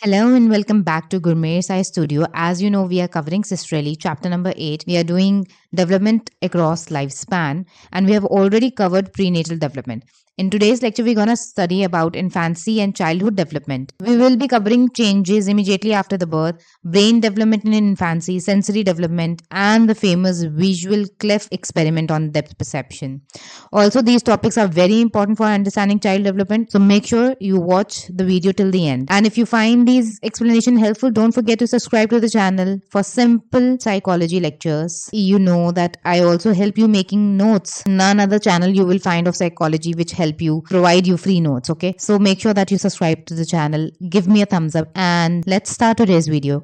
Hello and welcome back to Gourmet Science Studio. As you know, we are covering Sistrelli, chapter number 8. We are doing development across lifespan, and we have already covered prenatal development. In today's lecture, we're going to study about infancy and childhood development. We will be covering changes immediately after the birth, brain development in infancy, sensory development, and the famous visual clef experiment on depth perception. Also, these topics are very important for understanding child development, so make sure you watch the video till the end. And if you find these explanation helpful, don't forget to subscribe to the channel for simple psychology lectures. You know that I also help you making notes. None other channel you will find of psychology which help you provide you free notes. Okay, so make sure that you subscribe to the channel, give me a thumbs up, and let's start today's video.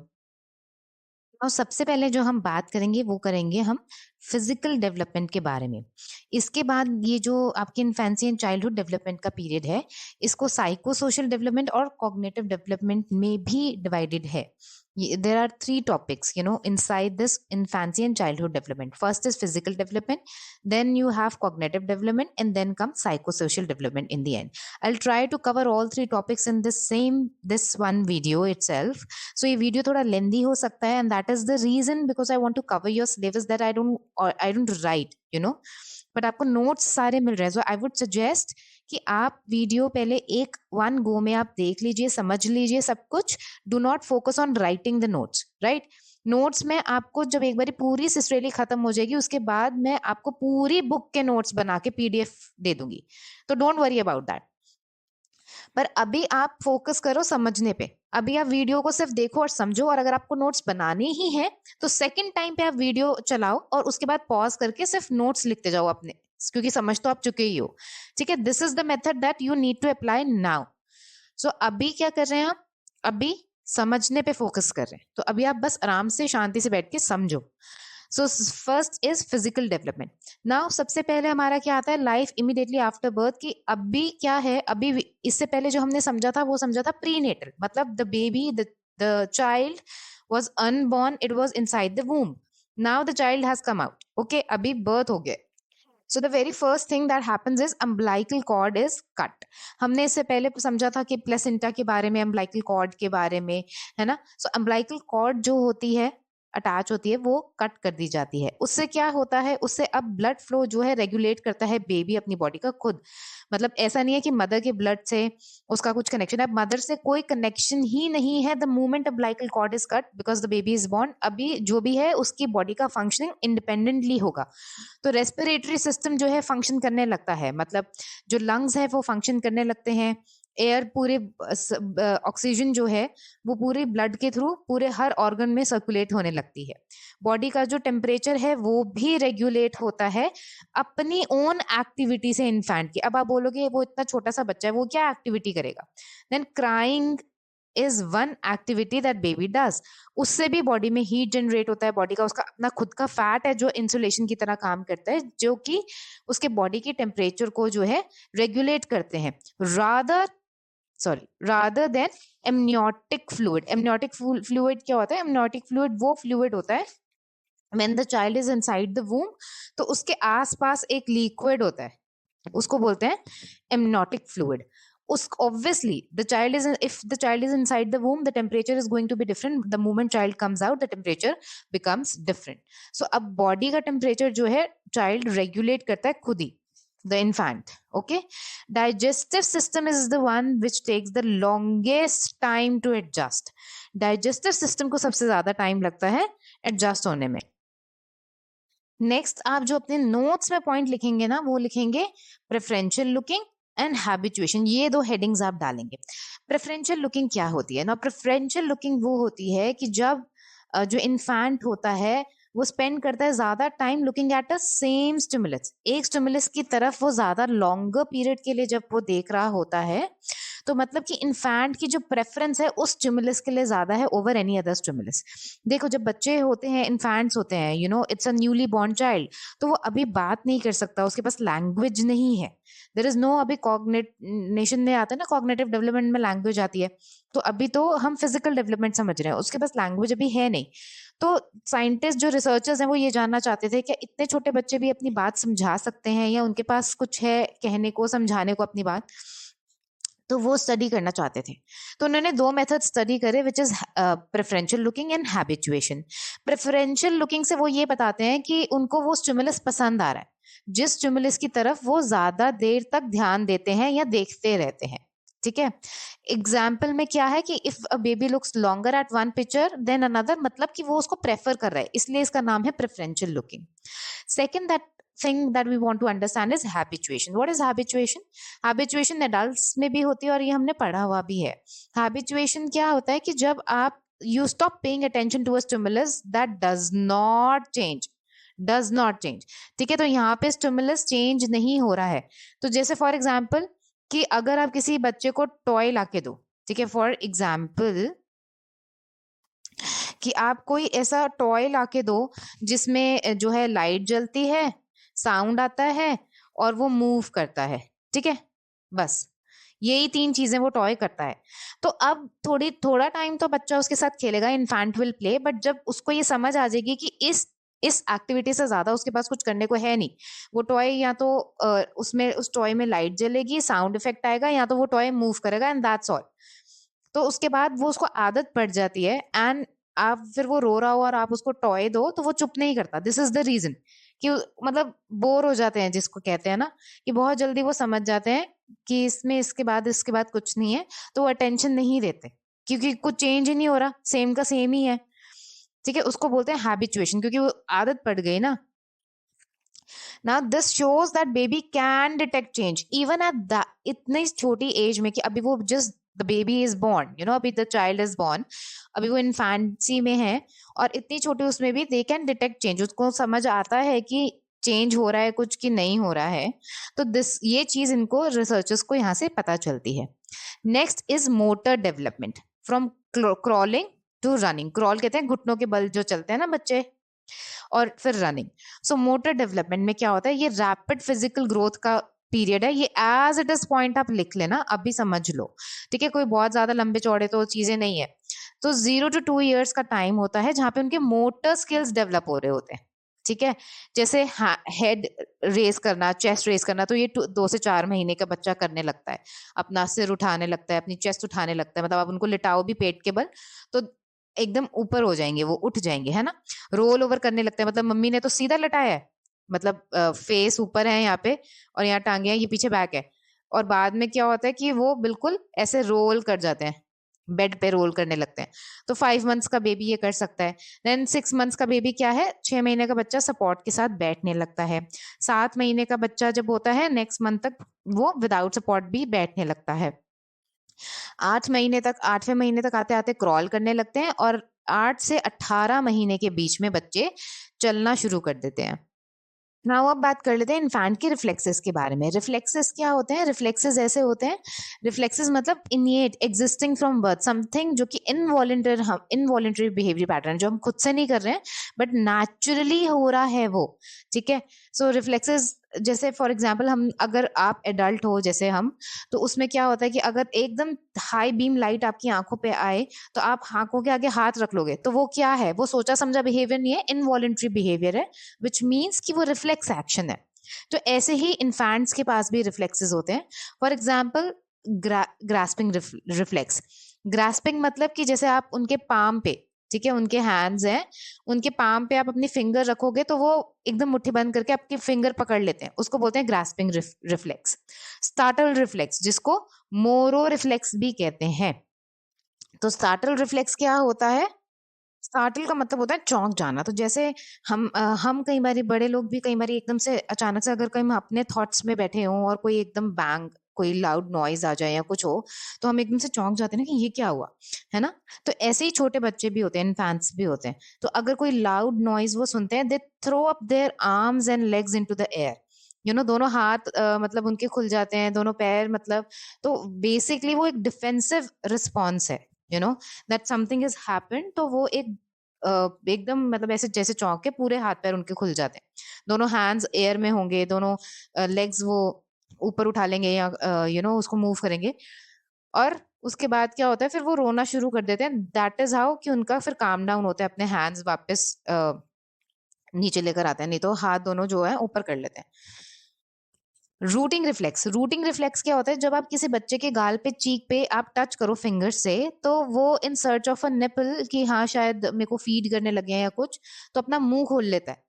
और सबसे पहले जो हम बात करेंगे वो करेंगे हम फिजिकल डेवलपमेंट के बारे में। इसके बाद ये जो आपकी इन्फेंसी एंड चाइल्डहुड डेवलपमेंट का पीरियड है, इसको साइको सोशल डेवलपमेंट और कॉग्निटिव डेवलपमेंट में भी डिवाइडेड है। There are three topics, inside this infancy and childhood development. First is physical development, then you have cognitive development, and then comes psychosocial development in the end. I'll try to cover all three topics in this one video itself. So ये video थोड़ा लेंदी हो सकता है, and that is the reason because I want to cover your syllabus that I don't write, but आपको notes सारे मिल रहे हैं. सो I would suggest कि आप वीडियो पहले एक वन गो में आप देख लीजिए, समझ लीजिए सब कुछ. Do not focus on writing the notes, right. Notes में आपको जब एक बार पूरी सिस्ट्रेली खत्म हो जाएगी, उसके बाद मैं आपको पूरी बुक के नोट्स बना के पीडीएफ दे दूंगी, तो डोंट वरी अबाउट दैट. पर अभी आप फोकस करो समझने पे. अभी आप वीडियो को सिर्फ देखो और समझो, और अगर आपको नोट्स बनाने ही है तो सेकंड टाइम पे आप वीडियो चलाओ और उसके बाद पॉज करके सिर्फ नोट्स लिखते जाओ अपने, क्योंकि समझ तो आप चुके ही हो. ठीक है, this is the method that you need to apply now. So अभी क्या कर रहे हैं आप? अभी समझने पे फोकस कर रहे हैं, तो अभी आप बस आराम से शांति से बैठ के समझो. So first is physical development. Now सबसे पहले हमारा क्या आता है, लाइफ इमीडिएटली आफ्टर बर्थ. की अभी क्या है, अभी इससे पहले जो हमने समझा था वो समझा था प्रीनेटल, मतलब the baby, the child was unborn, it was inside the womb. Now the child has come out. Okay, अभी birth हो गया. So the very first thing that happens is umbilical cord is cut. हमने इससे पहले समझा था कि placenta के बारे में, umbilical cord के बारे में, है ना. So umbilical cord जो होती है, अटैच होती है, वो कट कर दी जाती है. उससे क्या होता है, उससे अब ब्लड फ्लो जो है रेगुलेट करता है बेबी अपनी बॉडी का खुद. मतलब ऐसा नहीं है कि मदर के ब्लड से उसका कुछ कनेक्शन है, मदर से कोई कनेक्शन ही नहीं है. The moment umbilical cord is cut because the baby is born, अभी जो भी है उसकी बॉडी का फंक्शनिंग इंडिपेंडेंटली होगा. तो रेस्पिरेटरी सिस्टम जो है फंक्शन करने लगता है, मतलब जो लंग्स है वो फंक्शन करने लगते हैं. एयर पूरे ऑक्सीजन जो है वो पूरे ब्लड के थ्रू पूरे हर ऑर्गन में सर्कुलेट होने लगती है. बॉडी का जो टेम्परेचर है वो भी रेगुलेट होता है अपनी ओन एक्टिविटी से इन्फेंट की. अब आप बोलोगे वो इतना छोटा सा बच्चा है, वो क्या एक्टिविटी करेगा? Then crying is one activity that baby does. उससे भी बॉडी में हीट जनरेट होता है, बॉडी का उसका अपना खुद का फैट है जो इंसुलेशन की तरह काम करता है, जो कि उसके बॉडी की टेम्परेचर को जो है रेगुलेट करते हैं. rather than amniotic fluid. amniotic fluid क्या होता है? amniotic fluid वो fluid होता है when the child is inside the womb, तो उसके आसपास एक liquid होता है, उसको बोलते हैं amniotic fluid. Obviously if the child is inside the womb, the temperature is going to be different. The moment child comes out, the temperature becomes different. So अब body का temperature जो है child regulate करता है खुद ही, the infant. Okay, digestive system is the one which takes the longest time to adjust. digestive system को सबसे ज्यादा टाइम लगता है एडजस्ट होने में. नेक्स्ट आप जो अपने नोट्स में पॉइंट लिखेंगे ना, वो लिखेंगे प्रेफरेंशियल लुकिंग एंड हैबिचुएशन. ये दो हेडिंग्स आप डालेंगे. प्रेफरेंशियल लुकिंग क्या होती है ना? प्रेफरेंशियल लुकिंग वो होती है कि जब जो इन्फेंट होता है वो स्पेंड करता है ज्यादा time looking at a same stimulus. एक स्टिमुलस की तरफ वो ज्यादा लॉन्गर पीरियड के लिए जब वो देख रहा होता है, तो मतलब कि इन्फेंट की जो प्रेफरेंस है उस स्टिमुलस के लिए ज्यादा है ओवर एनी अदर स्टिमुलस. देखो जब बच्चे होते हैं, इन्फेंट्स होते हैं, it's a newly born child, तो वो अभी बात नहीं कर सकता, उसके पास लैंग्वेज नहीं है. देयर इज नो, अभी कॉग्निनेशन में आता है ना, कॉग्निटिव डेवलपमेंट में लैंग्वेज आती है. तो अभी तो हम फिजिकल डेवलपमेंट समझ रहे हैं, उसके पास लैंग्वेज अभी है नहीं. तो साइंटिस्ट जो रिसर्चर्स हैं वो ये जानना चाहते थे कि इतने छोटे बच्चे भी अपनी बात समझा सकते हैं, या उनके पास कुछ है कहने को, समझाने को अपनी बात. तो वो स्टडी करना चाहते थे। तो उन्होंने दो मेथड स्टडी करे, which is preferential looking and habituation. Preferential looking से वो ये बताते हैं कि उनको वो स्टिमुलस पसंद आ रहा है, जिस स्टिमुलस की तरफ वो ज्यादा देर तक ध्यान देते हैं या देखते रहते हैं। ठीक है। एग्जाम्पल में क्या है कि if a baby looks longer at one picture then another, मतलब कि वो उसको प्रेफर कर रहा है, इसलिए इसका नाम है preferential looking. Second that thing that we want to understand is habituation. What is habituation? Habituation adults में भी होती है और ये हमने पढ़ा हुआ भी है। Habituation क्या होता है कि जब आप you stop paying attention to a stimulus that does not change। ठीक है, तो यहाँ पे स्टिमुलस चेंज नहीं हो रहा है। तो जैसे फॉर एग्जाम्पल कि अगर आप किसी बच्चे को टॉय लाके दो, ठीक है, फॉर एग्जाम्पल कि आप कोई ऐसा टॉय लाके दो जिसमें जो है लाइट जलती है, साउंड आता है और वो मूव करता है। ठीक है, बस यही तीन चीजें वो टॉय करता है। तो अब थोड़ा टाइम तो बच्चा उसके साथ खेलेगा, इन्फेंट विल प्ले, बट जब उसको ये समझ आ जाएगी कि इस एक्टिविटी से ज्यादा उसके पास कुछ करने को है नहीं, वो टॉय या तो उसमें उस टॉय में लाइट जलेगी, साउंड इफेक्ट आएगा, या तो वो टॉय मूव करेगा, एंड दैट्स ऑल। तो उसके बाद वो उसको आदत पड़ जाती है, एंड आप फिर वो रो रहा हो और आप उसको टॉय दो तो वो चुप नहीं करता। दिस इज द रीजन कि मतलब बोर हो जाते हैं, जिसको कहते हैं ना कि बहुत जल्दी वो समझ जाते हैं कि इसके बाद कुछ नहीं है, तो वो अटेंशन नहीं देते क्योंकि कुछ चेंज ही नहीं हो रहा, सेम का सेम ही है। ठीक है, उसको बोलते हैं हैबिचुएशन, क्योंकि वो आदत पड़ गई ना। Now this shows that baby can detect change even at that इतनी छोटी एज में कि अभी वो just the baby is born, you know, अभी the child is born, अभी वो infancy में है और इतनी छोटी उसमें भी they can detect change, उसको समझ आता है कि चेंज हो रहा है कुछ कि नहीं हो रहा है। तो ये चीज इनको रिसर्चर्स को यहाँ से पता चलती है। Next is motor development from crawling to running. Crawl कहते हैं घुटनों के बल जो चलते हैं ना बच्चे, और फिर रनिंग। सो मोटर डेवलपमेंट में क्या होता है, ये रैपिड फिजिकल ग्रोथ का पीरियड है। ये एज इट इज पॉइंट आप लिख लेना, अभी समझ लो। ठीक है, कोई बहुत ज्यादा लंबे चौड़े तो चीजें नहीं है। तो 0 to 2 years का टाइम होता है जहां पे उनके मोटर स्किल्स डेवलप हो रहे होते हैं। ठीक है, जैसे हेड रेस करना, चेस्ट रेस करना, तो ये 2 से 4 महीने का बच्चा करने लगता है। अपना सिर उठाने लगता है, अपनी चेस्ट उठाने लगता है, मतलब आप उनको लिटाओ भी पेट के बल तो एकदम ऊपर हो जाएंगे, वो उठ जाएंगे, है ना। रोल ओवर करने लगता है, मतलब मम्मी ने तो सीधा लटाया है, मतलब फेस ऊपर है यहाँ पे और यहाँ टांगे हैं, ये पीछे बैक है। और बाद में क्या होता है कि वो बिल्कुल ऐसे रोल कर जाते हैं, बेड पे रोल करने लगते हैं। तो 5 मंथ्स का बेबी ये कर सकता है। देन 6 मंथ्स का बेबी क्या है, 6 महीने का बच्चा सपोर्ट के साथ बैठने लगता है। 7 महीने का बच्चा जब होता है नेक्स्ट मंथ तक वो विदाउट सपोर्ट भी बैठने लगता है। 8वें महीने तक आते आते क्रॉल करने लगते हैं और 8 से 18 महीने के बीच में बच्चे चलना शुरू कर देते हैं। नाउ अब बात कर लेते हैं इन्फेंट के रिफ्लेक्सेस के बारे में। रिफ्लेक्सेस क्या होते हैं, रिफ्लेक्सेस ऐसे होते हैं, रिफ्लेक्सेस मतलब इनिएट एग्जिस्टिंग फ्रॉम बर्थ, समथिंग जो कि इनवॉलेंटरी बिहेवियर पैटर्न, जो हम खुद से नहीं कर रहे हैं बट नेचुरली हो रहा है वो। ठीक है, सो रिफ्लेक्सेस जैसे फॉर एग्जाम्पल हम, अगर आप एडल्ट हो जैसे हम, तो उसमें क्या होता है कि अगर एकदम हाई बीम लाइट आपकी आंखों पे आए तो आप आंखों के आगे हाथ रख लोगे, तो वो क्या है, वो सोचा समझा बिहेवियर नहीं है, इनवॉलेंटरी बिहेवियर है, विच मीन्स कि वो रिफ्लेक्स एक्शन है। तो ऐसे ही इन्फेंट्स के पास भी रिफ्लेक्सेस होते हैं। For example grasping reflex. Grasping मतलब कि जैसे आप उनके पाम पे, ठीक है, उनके हैंड्स हैं, उनके पाम पे आप अपनी फिंगर रखोगे तो वो एकदम मुट्ठी बंद करके आपकी फिंगर पकड़ लेते हैं, उसको बोलते हैं ग्रास्पिंग रिफ्लेक्स। स्टार्टल रिफ्लेक्स, जिसको मोरो रिफ्लेक्स भी कहते हैं। तो स्टार्टल रिफ्लेक्स क्या होता है, स्टार्टल का मतलब होता है चौंक जाना। तो जैसे हम कई बार, बड़े लोग भी कई बार एकदम से अचानक से अगर कहीं हम अपने थॉट्स में बैठे हों और कोई एकदम बैंग, कोई लाउड नॉइज आ जाए या कुछ हो, तो हम एकदम से चौंक जाते हैं ना कि ये क्या हुआ, है ना। तो ऐसे ही छोटे बच्चे भी होते हैं, इन्फेंट्स भी होते हैं। तो अगर कोई लाउड नॉइज वो सुनते हैं, they throw up their arms and legs into the air, you know, दोनों हाथ मतलब उनके खुल जाते हैं, दोनों पैर, मतलब तो बेसिकली वो एक डिफेंसिव रिस्पॉन्स है, you know, that something is happened. तो वो एकदम मतलब ऐसे जैसे चौंक के पूरे हाथ पैर उनके खुल जाते हैं, दोनों हैंड्स एयर में होंगे, दोनों लेग्स वो ऊपर उठा लेंगे या यू नो उसको मूव करेंगे। और उसके बाद क्या होता है, फिर वो रोना शुरू कर देते हैं। दैट इज हाउ कि उनका फिर काम डाउन होता है, अपने हैंड्स वापस नीचे लेकर आते हैं, नहीं तो हाथ दोनों जो है ऊपर कर लेते हैं। रूटिंग रिफ्लेक्स क्या होता है? जब आप किसी बच्चे के गाल पे, चीक पे आप टच करो फिंगर से, तो वो in search of a nipple कि हाँ शायद मेरे को फीड करने लगे हैं या कुछ, तो अपना मुंह खोल लेता है।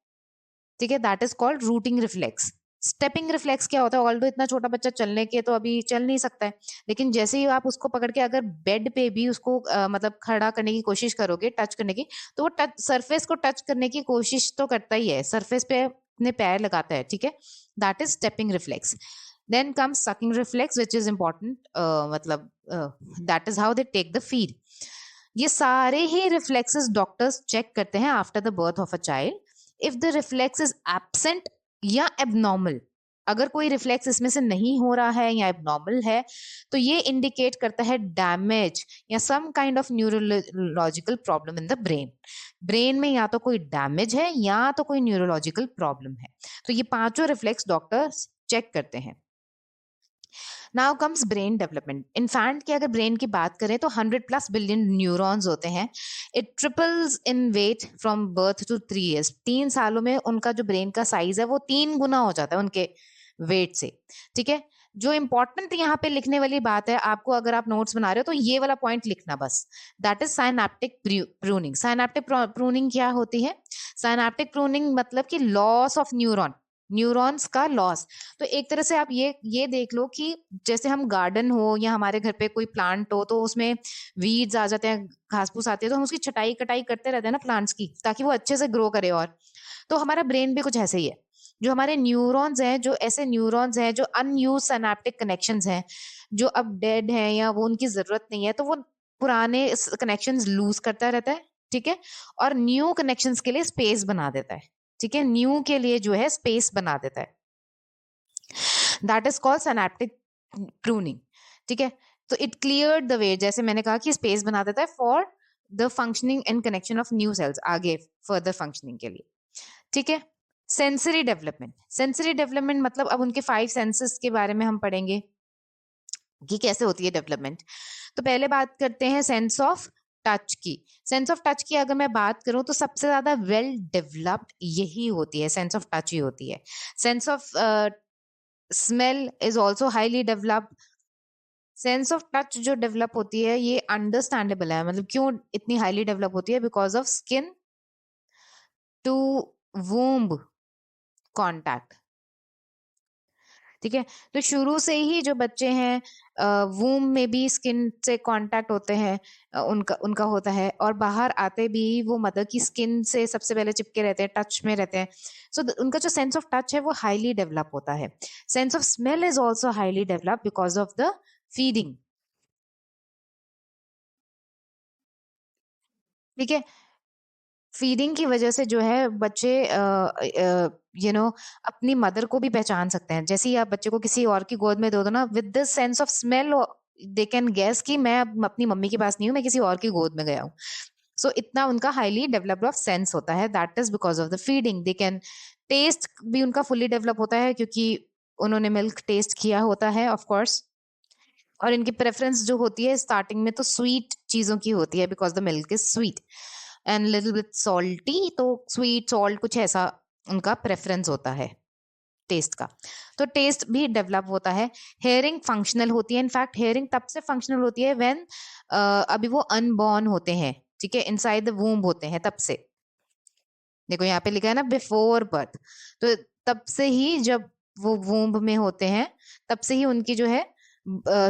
ठीक है, that is called routing reflex. Stepping reflex क्या होता है? ऑल्दो इतना छोटा बच्चा चलने के तो अभी चल नहीं सकता है, लेकिन जैसे ही आप उसको पकड़ के अगर बेड पे भी उसको मतलब खड़ा करने की कोशिश करोगे, टच करने की, तो वो टच सरफेस को टच करने की कोशिश तो करता ही है, सरफेस पे अपने पैर लगाता है। ठीक है, that is stepping reflex. Then comes sucking reflex which is important, मतलब that is how they take the feed. ये सारे ही रिफ्लेक्सेस डॉक्टर्स चेक करते हैं after the birth of a child. If the reflex is absent या abnormal, अगर कोई reflex इसमें से नहीं हो रहा है या एबनॉर्मल है, तो ये इंडिकेट करता है डैमेज या some kind of neurological problem in the brain. Brain में या तो कोई डैमेज है या तो कोई न्यूरोलॉजिकल प्रॉब्लम है। तो ये पांचों रिफ्लेक्स डॉक्टर्स चेक करते हैं। Now comes brain development. Infant की अगर ब्रेन की बात करें तो 100+ बिलियन न्यूरॉन्स होते हैं। It triples in weight from birth to 3 years। 3 सालों में उनका जो ब्रेन का साइज है वो 3 गुना हो जाता है उनके वेट से। ठीक है, जो इंपॉर्टेंट यहाँ पे लिखने वाली बात है आपको, अगर आप नोट्स बना रहे हो तो ये वाला पॉइंट लिखना बस, that is synaptic pruning. Synaptic pruning क्या होती है? साइनेप्टिक प्रूनिंग मतलब कि लॉस ऑफ न्यूरॉन्स का लॉस। तो एक तरह से आप ये देख लो कि जैसे हम गार्डन हो या हमारे घर पे कोई प्लांट हो तो उसमें वीड्स आ जाते हैं, घास फूस आती है, तो हम उसकी छटाई कटाई करते रहते हैं ना प्लांट्स की, ताकि वो अच्छे से ग्रो करे। और तो हमारा ब्रेन भी कुछ ऐसे ही है। जो हमारे न्यूरॉन्स हैं, जो ऐसे न्यूरॉन्स हैं जो अनयूज सिनेप्टिक कनेक्शंस हैं, जो अब डेड हैं या वो उनकी जरूरत नहीं है, तो वो पुराने कनेक्शंस लूज करता रहता है। ठीक है, और न्यू कनेक्शंस के लिए स्पेस बना देता है। ठीक है, न्यू के लिए जो है स्पेस बना देता है, that is called synaptic pruning. ठीक है, तो इट क्लियर द वे, जैसे मैंने कहा कि स्पेस बना देता है for the functioning and connection of new sales, आगे फर्दर फंक्शनिंग के लिए। ठीक है, सेंसरी डेवलपमेंट। सेंसरी डेवलपमेंट मतलब अब उनके 5 सेंसेस के बारे में हम पढ़ेंगे कि कैसे होती है डेवलपमेंट। तो पहले बात करते हैं सेंस ऑफ टच की। सेंस ऑफ टच की अगर मैं बात करूं तो सबसे ज्यादा वेल डेवलप्ड यही होती है, सेंस ऑफ टच ही होती है। Sense of smell is also highly developed. Sense of touch जो डेवलप होती है ये अंडरस्टैंडेबल है, मतलब क्यों इतनी हाईली डेवलप होती है? Because of skin to womb contact. ठीक है, तो शुरू से ही जो बच्चे हैं वूम में भी स्किन से कांटेक्ट होते हैं, उनका उनका होता है, और बाहर आते भी वो मदर की स्किन से सबसे पहले चिपके रहते हैं, टच में रहते हैं। सो उनका जो सेंस ऑफ टच है वो हाईली डेवलप होता है। Sense of smell is also highly develop because of the feeding. ठीक है, फीडिंग की वजह से जो है बच्चे अपनी मदर को भी पहचान सकते हैं। जैसे ही आप बच्चे को किसी और की गोद में दो ना, with this sense of smell they can guess कि मैं अब अपनी मम्मी के पास नहीं हूँ, मैं किसी और की गोद में गया हूँ। सो इतना उनका हाईली डेवलप्ड ऑफ सेंस होता है, that is because of the feeding. They can taste भी उनका फुली डेवलप होता है क्योंकि उन्होंने मिल्क टेस्ट किया होता है ऑफ कोर्स। और इनकी प्रेफरेंस जो होती है स्टार्टिंग में तो स्वीट चीजों की होती है, because the milk is sweet and little bit salty. तो स्वीट सॉल्ट कुछ ऐसा उनका प्रेफरेंस होता है टेस्ट का। तो टेस्ट भी डेवलप होता है। हेयरिंग फंक्शनल होती है। इनफैक्ट हेयरिंग तब से फंक्शनल होती है व्हेन अभी वो अनबॉर्न होते हैं। ठीक है, इनसाइड द वूम्ब होते हैं, तब से। देखो यहाँ पे लिखा है ना बिफोर बर्थ, तो तब से ही जब वो वूम्ब में होते हैं तब से ही उनकी जो है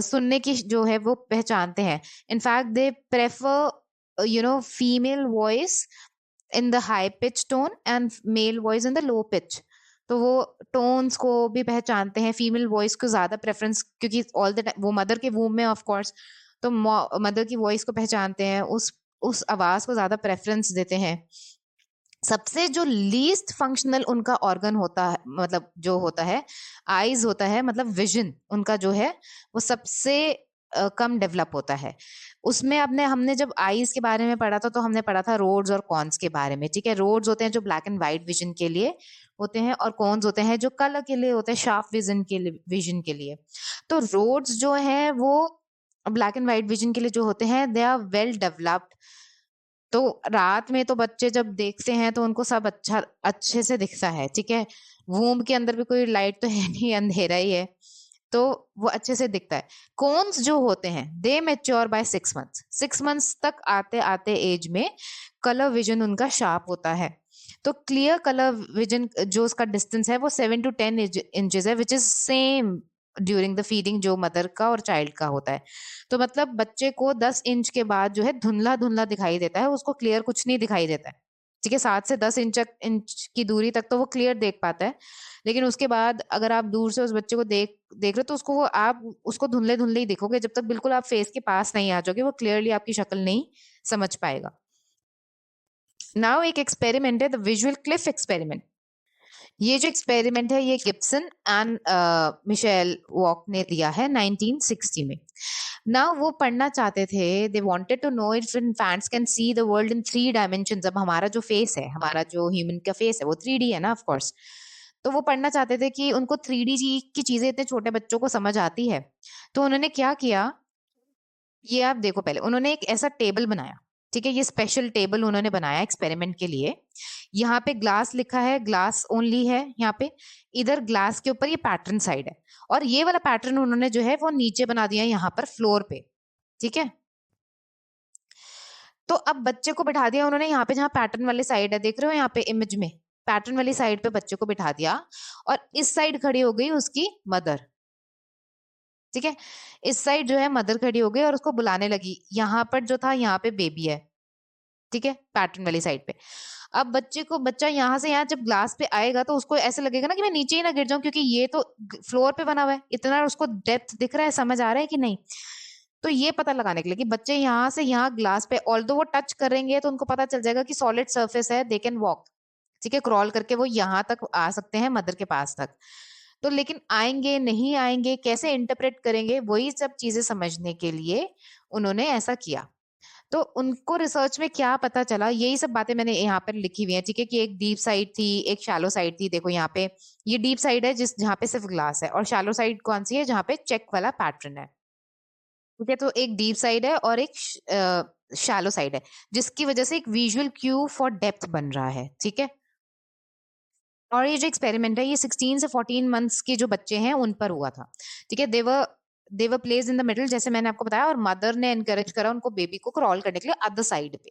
सुनने की जो है वो पहचानते हैं। In fact they prefer female voice in the high pitch tone and male voice in the low pitch. तो वो टोन्स को भी पहचानते हैं, फीमेल वॉइस को ज्यादा प्रेफरेंस, क्योंकि ऑल द टाइम वो मदर के वूम में ऑफ कोर्स, तो मदर की वॉइस को पहचानते हैं, उस आवाज को ज्यादा प्रेफरेंस देते हैं। सबसे जो लीस्ट फंक्शनल उनका ऑर्गन होता है, मतलब जो होता है आईज होता है, मतलब विजन उनका जो है वो सबसे कम डेवलप होता है। उसमें अपने हमने जब आईज के बारे में पढ़ा था तो हमने पढ़ा था रोड्स और कॉन्स के बारे में। ठीक है, रोड्स होते हैं जो ब्लैक एंड व्हाइट विजन के लिए होते हैं, और कॉन्स होते हैं जो कलर के लिए होते हैं, शार्प विजन के लिए। तो रोड्स जो है वो ब्लैक एंड व्हाइट विजन के लिए जो होते हैं दे आर वेल डेवलप्ड। तो रात में तो बच्चे जब देखते हैं तो उनको सब अच्छे से दिखता है, ठीक है। वूम के अंदर भी कोई लाइट तो है नहीं, अंधेरा ही है, तो वो अच्छे से दिखता है। कोन्स जो होते हैं दे मैच्योर बाय 6 मंथ्स। 6 मंथ्स तक आते आते एज में कलर विजन उनका शार्प होता है। तो क्लियर कलर विजन जो उसका डिस्टेंस है वो 7 to 10 इंचेस है, which is same during the feeding जो मदर का और चाइल्ड का होता है। तो मतलब बच्चे को 10 इंच के बाद जो है धुंधला धुंधला दिखाई देता है, उसको क्लियर कुछ नहीं दिखाई देता है, ठीक है। 7 से 10 इंच की दूरी तक तो वो क्लियर देख पाता है, लेकिन उसके बाद अगर आप दूर से उस बच्चे को देख देख रहे हो तो आप उसको धुंधले धुंधले ही देखोगे, जब तक बिल्कुल आप फेस के पास नहीं आ जाओगे वो क्लियरली आपकी शक्ल नहीं समझ पाएगा। नाउ एक एक्सपेरिमेंट है, द विजुअल क्लिफ एक्सपेरिमेंट। ये जो एक्सपेरिमेंट है ये गिब्सन एंड मिशेल वॉक ने दिया है 1960 में। नाउ वो पढ़ना चाहते थे, they wanted to know if infants can see the world in 3 dimensions. अब हमारा जो फेस है, हमारा जो ह्यूमन का फेस है वो 3D है ना, ऑफ कोर्स। तो वो पढ़ना चाहते थे कि उनको 3D की चीजें इतने छोटे बच्चों को समझ आती है। तो उन्होंने क्या किया, ये आप देखो, पहले उन्होंने एक ऐसा टेबल बनाया, ठीक है। ये स्पेशल टेबल उन्होंने बनाया एक्सपेरिमेंट के लिए। यहाँ पे ग्लास लिखा है, ग्लास ओनली है यहाँ पे। इधर ग्लास के ऊपर ये पैटर्न साइड है, और ये वाला पैटर्न उन्होंने जो है वो नीचे बना दिया यहाँ पर फ्लोर पे, ठीक है। तो अब बच्चे को बिठा दिया उन्होंने यहाँ पे, जहाँ पैटर्न वाली साइड है, देख रहे हो यहाँ पे इमेज में, पैटर्न वाली साइड पे बच्चे को बिठा दिया, और इस साइड खड़ी हो गई उसकी मदर, ठीक है। इस साइड जो है मदर खड़ी हो गई और उसको बुलाने लगी। यहाँ पर जो था यहाँ पे बेबी है, ठीक है, पैटर्न वाली साइड पे। अब बच्चा यहाँ से यहाँ जब ग्लास पे आएगा तो उसको ऐसे लगेगा ना कि मैं नीचे ही ना गिर जाऊं, क्योंकि ये तो फ्लोर पे बना हुआ है, इतना उसको डेप्थ दिख रहा है, समझ आ रहा है कि नहीं। तो ये पता लगाने के लिए कि बच्चे यहाँ से यहाँ ग्लास पे ऑल्दो वो टच करेंगे तो उनको पता चल जाएगा कि सॉलिड सर्फेस है, दे कैन वॉक, ठीक है, क्रॉल करके वो यहाँ तक आ सकते हैं, मदर के पास तक। तो लेकिन आएंगे नहीं आएंगे, कैसे इंटरप्रेट करेंगे, वही सब चीजें समझने के लिए उन्होंने ऐसा किया। तो उनको रिसर्च में क्या पता चला, यही सब बातें मैंने यहाँ पर लिखी हुई हैं, ठीक है, कि एक डीप साइड थी, एक शैलो साइड थी। देखो यहाँ पे ये डीप साइड है जहाँ पे सिर्फ ग्लास है, और शैलो साइड कौन सी है, जहाँ पे चेक वाला पैटर्न है, ठीक है। तो एक डीप साइड है और एक शैलो साइड है, जिसकी वजह से एक विजुअल क्यू फॉर डेप्थ बन रहा है, ठीक है। और ये जो एक्सपेरिमेंट है ये 16 से 14 मंथ्स के जो बच्चे हैं उन पर हुआ था, ठीक है। देवर प्लेस इन द मिडल, जैसे मैंने आपको बताया, और मदर ने एनकरेज करा उनको बेबी को क्रॉल करने के लिए अदर साइड पे।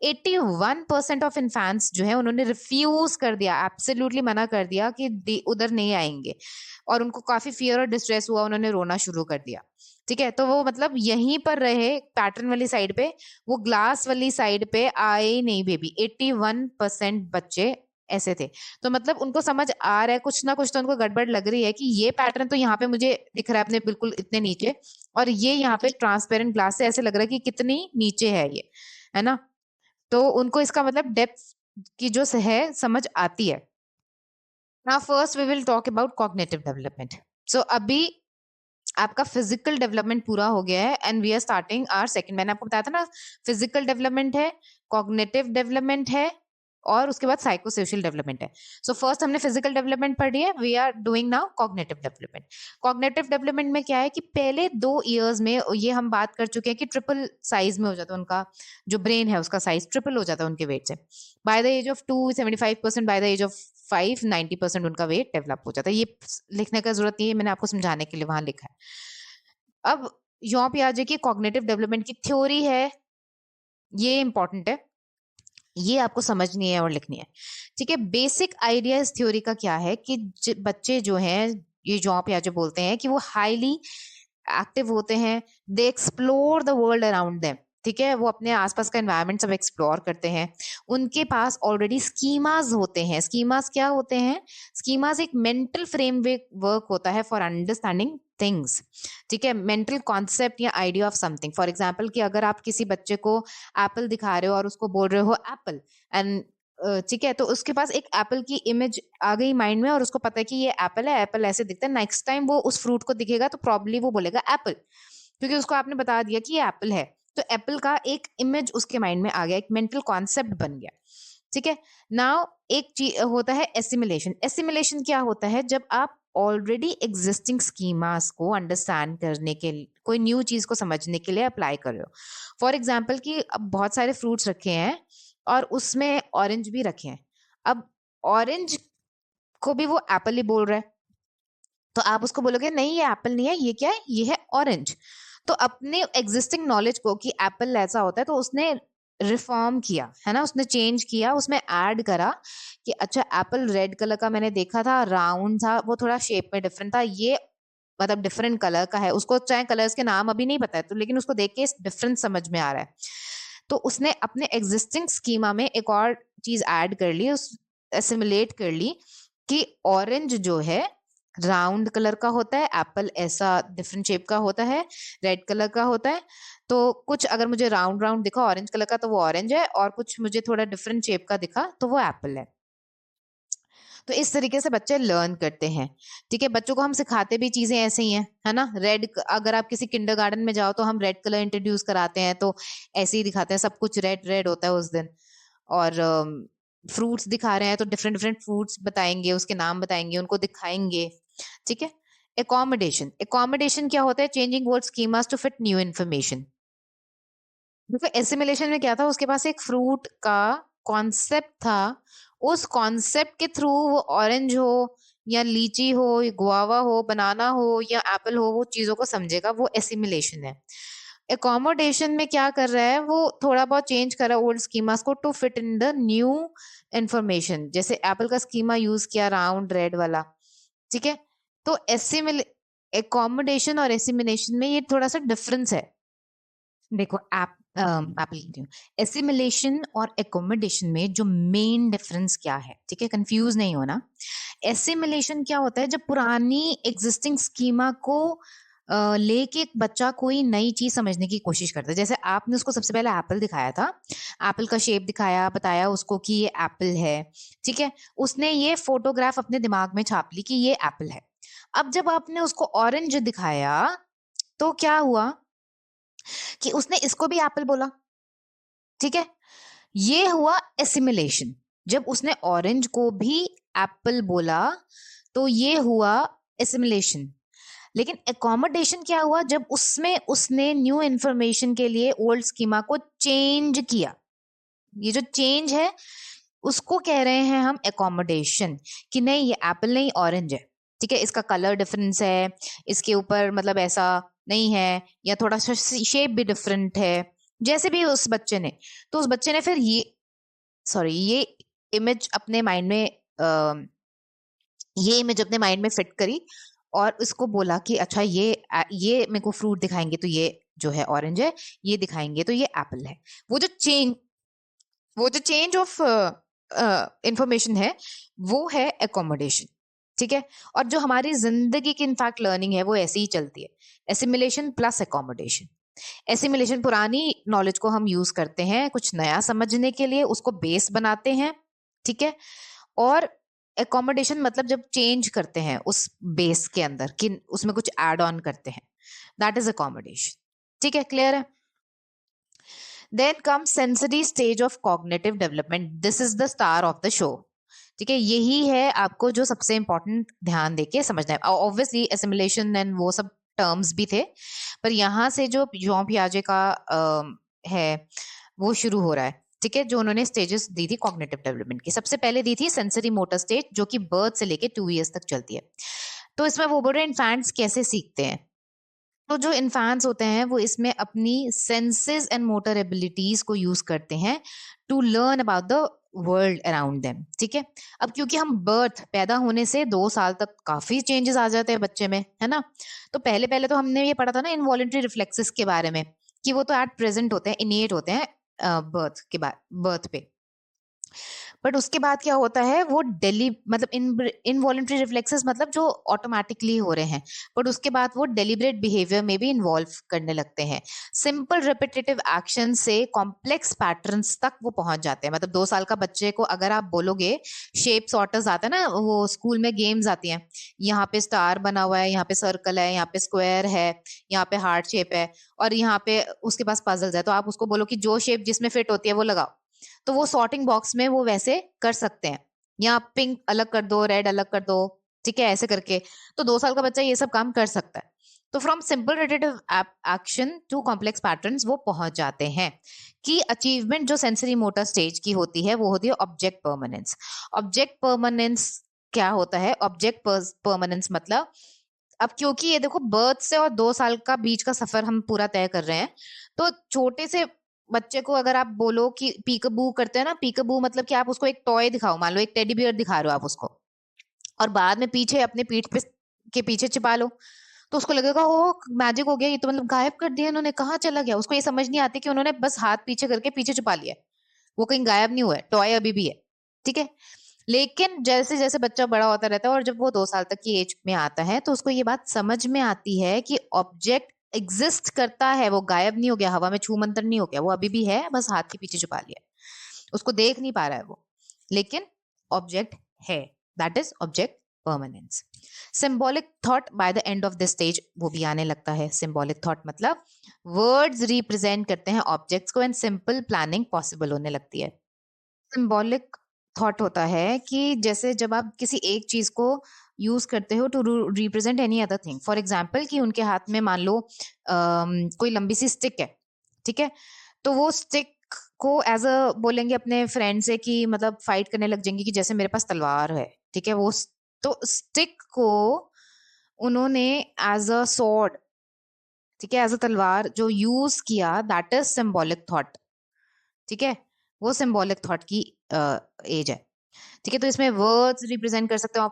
81% ऑफ इन्फेंट्स जो है उन्होंने रिफ्यूज कर दिया, एब्सोल्युटली मना कर दिया कि उधर नहीं आएंगे, और उनको काफी फियर और डिस्ट्रेस हुआ, उन्होंने रोना शुरू कर दिया, ठीक है। तो वो मतलब यहीं पर रहे पैटर्न वाली साइड पे, वो ग्लास वाली साइड पे आए ही नहीं बेबी। 81% बच्चे ऐसे थे। तो मतलब उनको समझ आ रहा है, कुछ ना कुछ तो उनको गड़बड़ लग रही है कि ये पैटर्न तो यहाँ पे मुझे दिख रहा है अपने बिल्कुल इतने नीचे, और ये यहाँ पे ट्रांसपेरेंट ग्लास से ऐसे लग रहा है कि कितनी नीचे है ये, है ना। तो उनको इसका मतलब डेप्थ की जो है समझ आती है। Now first we will talk about cognitive development. So अभी आपका फिजिकल डेवलपमेंट पूरा हो गया है, and we are starting our second. मैंने आपको बताया था ना, फिजिकल डेवलपमेंट है, कॉग्निटिव डेवलपमेंट है, और उसके बाद साइको सोशल डेवलपमेंट है। सो फर्स्ट हमने फिजिकल डेवलपमेंट पढ़ी है, we are doing now cognitive development. Cognitive development में क्या है कि पहले 2 इयर्स में, ये हम बात कर चुके हैं कि ट्रिपल साइज में हो जाता है उनका जो ब्रेन है, उसका साइज ट्रिपल हो जाता है उनके वेट से। By the age of 2 75%, by the age of 5 90% उनका वेट डेवलप हो जाता है। ये लिखने का जरूरत नहीं है, मैंने आपको समझाने के लिए वहां लिखा है। अब यहाँ पे आ जाए कि कॉग्निटिव डेवलपमेंट की थ्योरी है, ये इंपॉर्टेंट है, ये आपको समझनी है और लिखनी है, ठीक है। बेसिक आइडिया इस थ्योरी का क्या है कि बच्चे जो हैं, ये जो आप यहाँ जो बोलते हैं कि वो हाईली एक्टिव होते हैं, दे explore the world around them, ठीक है। वो अपने आसपास का एनवायरनमेंट सब एक्सप्लोर करते हैं। उनके पास ऑलरेडी स्कीमास होते हैं। स्कीमास क्या होते हैं, स्कीमास एक मेंटल फ्रेमवर्क होता है फॉर अंडरस्टैंडिंग थिंग्स, ठीक है, मेंटल कॉन्सेप्ट या idea of something. For example कि अगर आप किसी बच्चे को एप्पल दिखा रहे हो और उसको बोल रहे हो एप्पल, एंड ठीक है, तो उसके पास एक एप्पल की इमेज आ गई माइंड में, और उसको पता है कि ये एप्पल है, एप्पल ऐसे दिखता है। नेक्स्ट टाइम वो उस फ्रूट को दिखेगा तो प्रॉब्ली वो बोलेगा एप्पल, क्योंकि उसको आपने बता दिया कि ये एप्पल है। तो एप्पल का एक इमेज उसके माइंड में आ गया, एक मेंटल कॉन्सेप्ट बन गया, ठीक है। नाउ एक चीज होता है एसिमिलेशन। एसिमिलेशन क्या होता है, जब आप ऑलरेडी एग्जिस्टिंग स्कीमास को अंडरस्टैंड करने के लिए, कोई न्यू चीज को समझने के लिए अप्लाई कर रहे हो। फॉर एग्जाम्पल कि अब बहुत सारे फ्रूट्स रखे हैं और उसमें ऑरेंज भी रखे हैं। अब ऑरेंज को भी वो एप्पल ही बोल रहा है, तो आप उसको बोलोगे नहीं ये एप्पल नहीं है, ये क्या है, ये है ऑरेंज। तो अपने एग्जिस्टिंग नॉलेज को कि एप्पल ऐसा होता है, तो उसने रिफॉर्म किया है ना, उसने चेंज किया, उसमें ऐड करा कि अच्छा एप्पल रेड कलर का मैंने देखा था, राउंड था, वो थोड़ा शेप में डिफरेंट था, ये मतलब डिफरेंट कलर का है। उसको चाहे कलर्स के नाम अभी नहीं पता है, तो लेकिन उसको देख के डिफरेंस समझ में आ रहा है। तो उसने अपने एग्जिस्टिंग स्कीमा में एक और चीज ऐड कर ली, उस एसिमुलेट कर ली कि ऑरेंज जो है राउंड कलर का होता है, एप्पल ऐसा डिफरेंट शेप का होता है, रेड कलर का होता है। तो कुछ अगर मुझे राउंड राउंड दिखा ऑरेंज कलर का तो वो ऑरेंज है, और कुछ मुझे थोड़ा डिफरेंट शेप का दिखा तो वो एप्पल है। तो इस तरीके से बच्चे लर्न करते हैं। ठीक है, बच्चों को हम सिखाते भी चीजें ऐसे ही हैं, है ना। रेड, अगर आप किसी किंडरगार्टन में जाओ तो हम रेड कलर इंट्रोड्यूस कराते हैं, तो ऐसे ही दिखाते हैं, सब कुछ रेड रेड होता है उस दिन। और फ्रूट्स दिखा रहे हैं तो डिफरेंट डिफरेंट फ्रूट्स बताएंगे, उसके नाम बताएंगे, उनको दिखाएंगे। ठीक है। एकोमोडेशन, एकोमोडेशन क्या होता है? Changing word schemas to fit new information. देखो एसिमिलेशन में क्या था, उसके पास एक फ्रूट का कॉन्सेप्ट था, उस कॉन्सेप्ट के थ्रू वो ऑरेंज हो या लीची हो या गुआवा हो, बनाना हो या एप्पल हो, वो चीजों को समझेगा, वो एसिमिलेशन है। एकोमोडेशन में क्या कर रहा है, वो थोड़ा बहुत चेंज कर रहा है ओल्ड स्कीमास को to fit in the new information. जैसे एप्पल का स्कीमा यूज किया राउंड रेड वाला। ठीक है। तो एकोमोडेशन और एसिमिलेशन में ये थोड़ा सा डिफरेंस है। देखो आप लिखती हूँ, एसिमिलेशन और एकोमोडेशन में जो मेन डिफरेंस क्या है, ठीक है, कंफ्यूज नहीं होना। एसिमिलेशन क्या होता है, जब पुरानी एग्जिस्टिंग स्कीमा को लेके एक बच्चा कोई नई चीज समझने की कोशिश करता है। जैसे आपने उसको सबसे पहले एप्पल दिखाया था, एप्पल का शेप दिखाया, बताया उसको कि ये एप्पल है। ठीक है। उसने ये फोटोग्राफ अपने दिमाग में छाप ली कि ये एप्पल है। अब जब आपने उसको ऑरेंज दिखाया तो क्या हुआ कि उसने इसको भी एप्पल बोला। ठीक है। ये हुआ एसिमिलेशन। जब उसने ऑरेंज को भी एप्पल बोला तो ये हुआ एसिमिलेशन। लेकिन एकोमोडेशन क्या हुआ, जब उसमें उसने न्यू इंफॉर्मेशन के लिए ओल्ड स्कीमा को चेंज किया। ये जो चेंज है उसको कह रहे हैं हम एकोमोडेशन, कि नहीं ये एप्पल नहीं ऑरेंज है। ठीक है, इसका कलर डिफरेंस है, इसके ऊपर मतलब ऐसा नहीं है, या थोड़ा सा शेप भी डिफरेंट है, जैसे भी उस बच्चे ने। तो उस बच्चे ने फिर ये इमेज अपने माइंड में ये इमेज अपने माइंड में फिट करी और इसको बोला कि अच्छा ये मेरे को फ्रूट दिखाएंगे तो ये जो है ऑरेंज है, ये दिखाएंगे तो ये एप्पल है। वो जो चेंज वो जो चेंज ऑफ इंफॉर्मेशन है वो है एकोमोडेशन। ठीक है। और जो हमारी जिंदगी की इनफैक्ट लर्निंग है वो ऐसे ही चलती है, एसिमिलेशन प्लस एकोमोडेशन। एसिमिलेशन पुरानी नॉलेज को हम यूज करते हैं कुछ नया समझने के लिए, उसको बेस बनाते हैं। ठीक है। और एकोमोडेशन मतलब जब चेंज करते हैं उस बेस के अंदर, कि उसमें कुछ एड ऑन करते हैं, दैट इज एकोमोडेशन। ठीक है, क्लियर है। Then come sensory stage of cognitive development, this is the star of the show. ठीक है, यही है आपको जो सबसे इंपॉर्टेंट ध्यान देके समझना है। ऑब्वियसली एसिमिलेशन एंड वो सब टर्म्स भी थे, पर यहाँ से जो जॉन पियाजे का है वो शुरू हो रहा है। ठीक है, जो उन्होंने स्टेजेस दी थी कॉग्निटिव डेवलपमेंट की, सबसे पहले दी थी सेंसरी मोटर स्टेज, जो कि बर्थ से लेके 2 years तक चलती है। तो इसमें वो बोल रहे हैं इन्फेंट्स कैसे सीखते हैं। तो जो इन्फेंट्स होते हैं वो इसमें अपनी सेंसेस एंड मोटर एबिलिटीज को यूज करते हैं to learn about the world around them. ठीक है। अब क्योंकि हम बर्थ पैदा होने से 2 साल तक काफी चेंजेस आ जाते हैं बच्चे में, है ना। तो पहले पहले तो हमने ये पढ़ा था ना इनवॉलेंट्री रिफ्लेक्सेस के बारे में, कि वो तो एट प्रेजेंट होते हैं, इनिएट होते हैं बर्थ के बाद, बर्थ पे। बट उसके बाद क्या होता है, वो मतलब इनवॉलेंट्री रिफ्लेक्सेस मतलब जो ऑटोमेटिकली हो रहे हैं, बट उसके बाद वो डेलिब्रेट बिहेवियर में भी इन्वॉल्व करने लगते हैं। सिंपल रिपीटेटिव एक्शन से कॉम्प्लेक्स पैटर्न्स तक वो पहुंच जाते हैं। मतलब 2 साल का बच्चे को अगर आप बोलोगे, शेप सॉर्टर्स आता है ना, वो स्कूल में गेम्स आती हैं, यहाँ पे स्टार बना हुआ है, यहाँ पे सर्कल है, यहाँ पे स्क्वायर है, यहाँ पे हार्ट शेप है, और यहाँ पे उसके पास पजल्स है, तो आप उसको बोलो कि जो शेप जिसमें फिट होती है वो लगाओ, तो वो सॉर्टिंग बॉक्स में वो वैसे कर सकते हैं। या पिंक अलग कर दो, रेड अलग कर दो। ठीक है, ऐसे करके। तो 2 साल का बच्चा ये सब काम कर सकता है। तो from simple relative action to complex patterns वो पहुंच जाते हैं। कि अचीवमेंट जो सेंसरी मोटर स्टेज की होती है वो होती है ऑब्जेक्ट परमानेंस। ऑब्जेक्ट परमानेंस क्या होता है? ऑब्जेक्ट परमानेंस मतलब, अब क्योंकि ये देखो बर्थ से और 2 साल का बीच का सफर हम पूरा तय कर रहे हैं, तो छोटे से बच्चे को अगर आप बोलो कि पीकबू करते हैं ना, पीकबू मतलब कि आप उसको एक टॉय दिखाओ, मान लो एक टेडी बियर दिखा रहे हो आप उसको, और बाद में पीछे अपने पीठ पे के पीछे छिपा लो, तो उसको लगेगा ओ मैजिक हो गया, ये तो मतलब गायब कर दिया इन्होंने, कहाँ चला गया। उसको ये समझ नहीं आती कि उन्होंने बस हाथ पीछे करके पीछे छुपा लिया है, वो कहीं गायब नहीं हुआ है, टॉय अभी भी है। ठीक है। लेकिन जैसे जैसे बच्चा बड़ा होता रहता है और जब वो 2 साल तक की एज में आता है तो उसको ये बात समझ में आती है कि ऑब्जेक्ट एग्जिस्ट करता है, वो गायब नहीं हो गया, हवा में छू मंतर नहीं हो गया, वो अभी भी है, बस हाथ के पीछे छुपा लिया। उसको देख नहीं पा रहा है वो, लेकिन ऑब्जेक्ट है। That is object permanence. Symbolic thought by the end of this stage वो भी आने लगता है। सिंबॉलिक थॉट मतलब वर्ड्स रिप्रेजेंट करते हैं ऑब्जेक्ट्स को एंड सिंपल प्लानिंग पॉसिबल होने लगती है। सिंबॉलिक थॉट होता है कि जैसे जब आप किसी एक चीज को यूज करते हो to represent any other thing, for example कि उनके हाथ में मान लो कोई लंबी सी स्टिक है, ठीक है, तो वो स्टिक को एज अ बोलेंगे अपने फ्रेंड से कि मतलब फाइट करने लग जाएंगे कि जैसे मेरे पास तलवार है, ठीक है, तो स्टिक को उन्होंने एज अ सॉर्ड, ठीक है, एज अ तलवार जो यूज किया, दैट इज सिंबॉलिक थॉट। ठीक है, वो सिंबॉलिक थॉट की एज है। ठीक है, तो इसमें वर्ड्स रिप्रेजेंट कर सकते हो,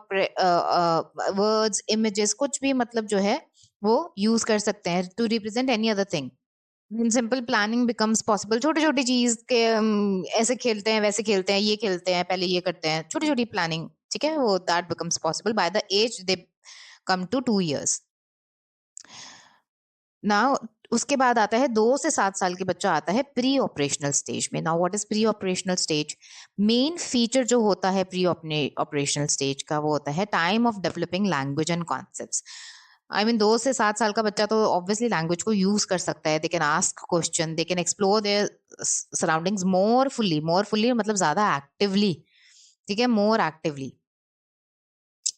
वर्ड्स, इमेजेस, कुछ भी मतलब जो है वो यूज कर सकते हैं to represent any other thing. In simple planning becomes possible. छोटी छोटी चीज के ऐसे खेलते हैं, वैसे खेलते हैं, ये खेलते हैं, पहले ये करते हैं, छोटी छोटी प्लानिंग, ठीक है, वो that becomes possible by the age they come to 2 years। Now उसके बाद आता है 2 से 7 साल के बच्चा आता है प्री ऑपरेशनल स्टेज में। Now what is pre operational stage? Main feature जो होता है प्री ऑपरेशनल स्टेज का वो होता है time of developing language and concepts. I mean 2 से 7 साल का बच्चा तो ऑब्वियसली लैंग्वेज को यूज कर सकता है, they can ask question, they can explore their surroundings more fully मतलब ज्यादा एक्टिवली, ठीक है, मोर एक्टिवली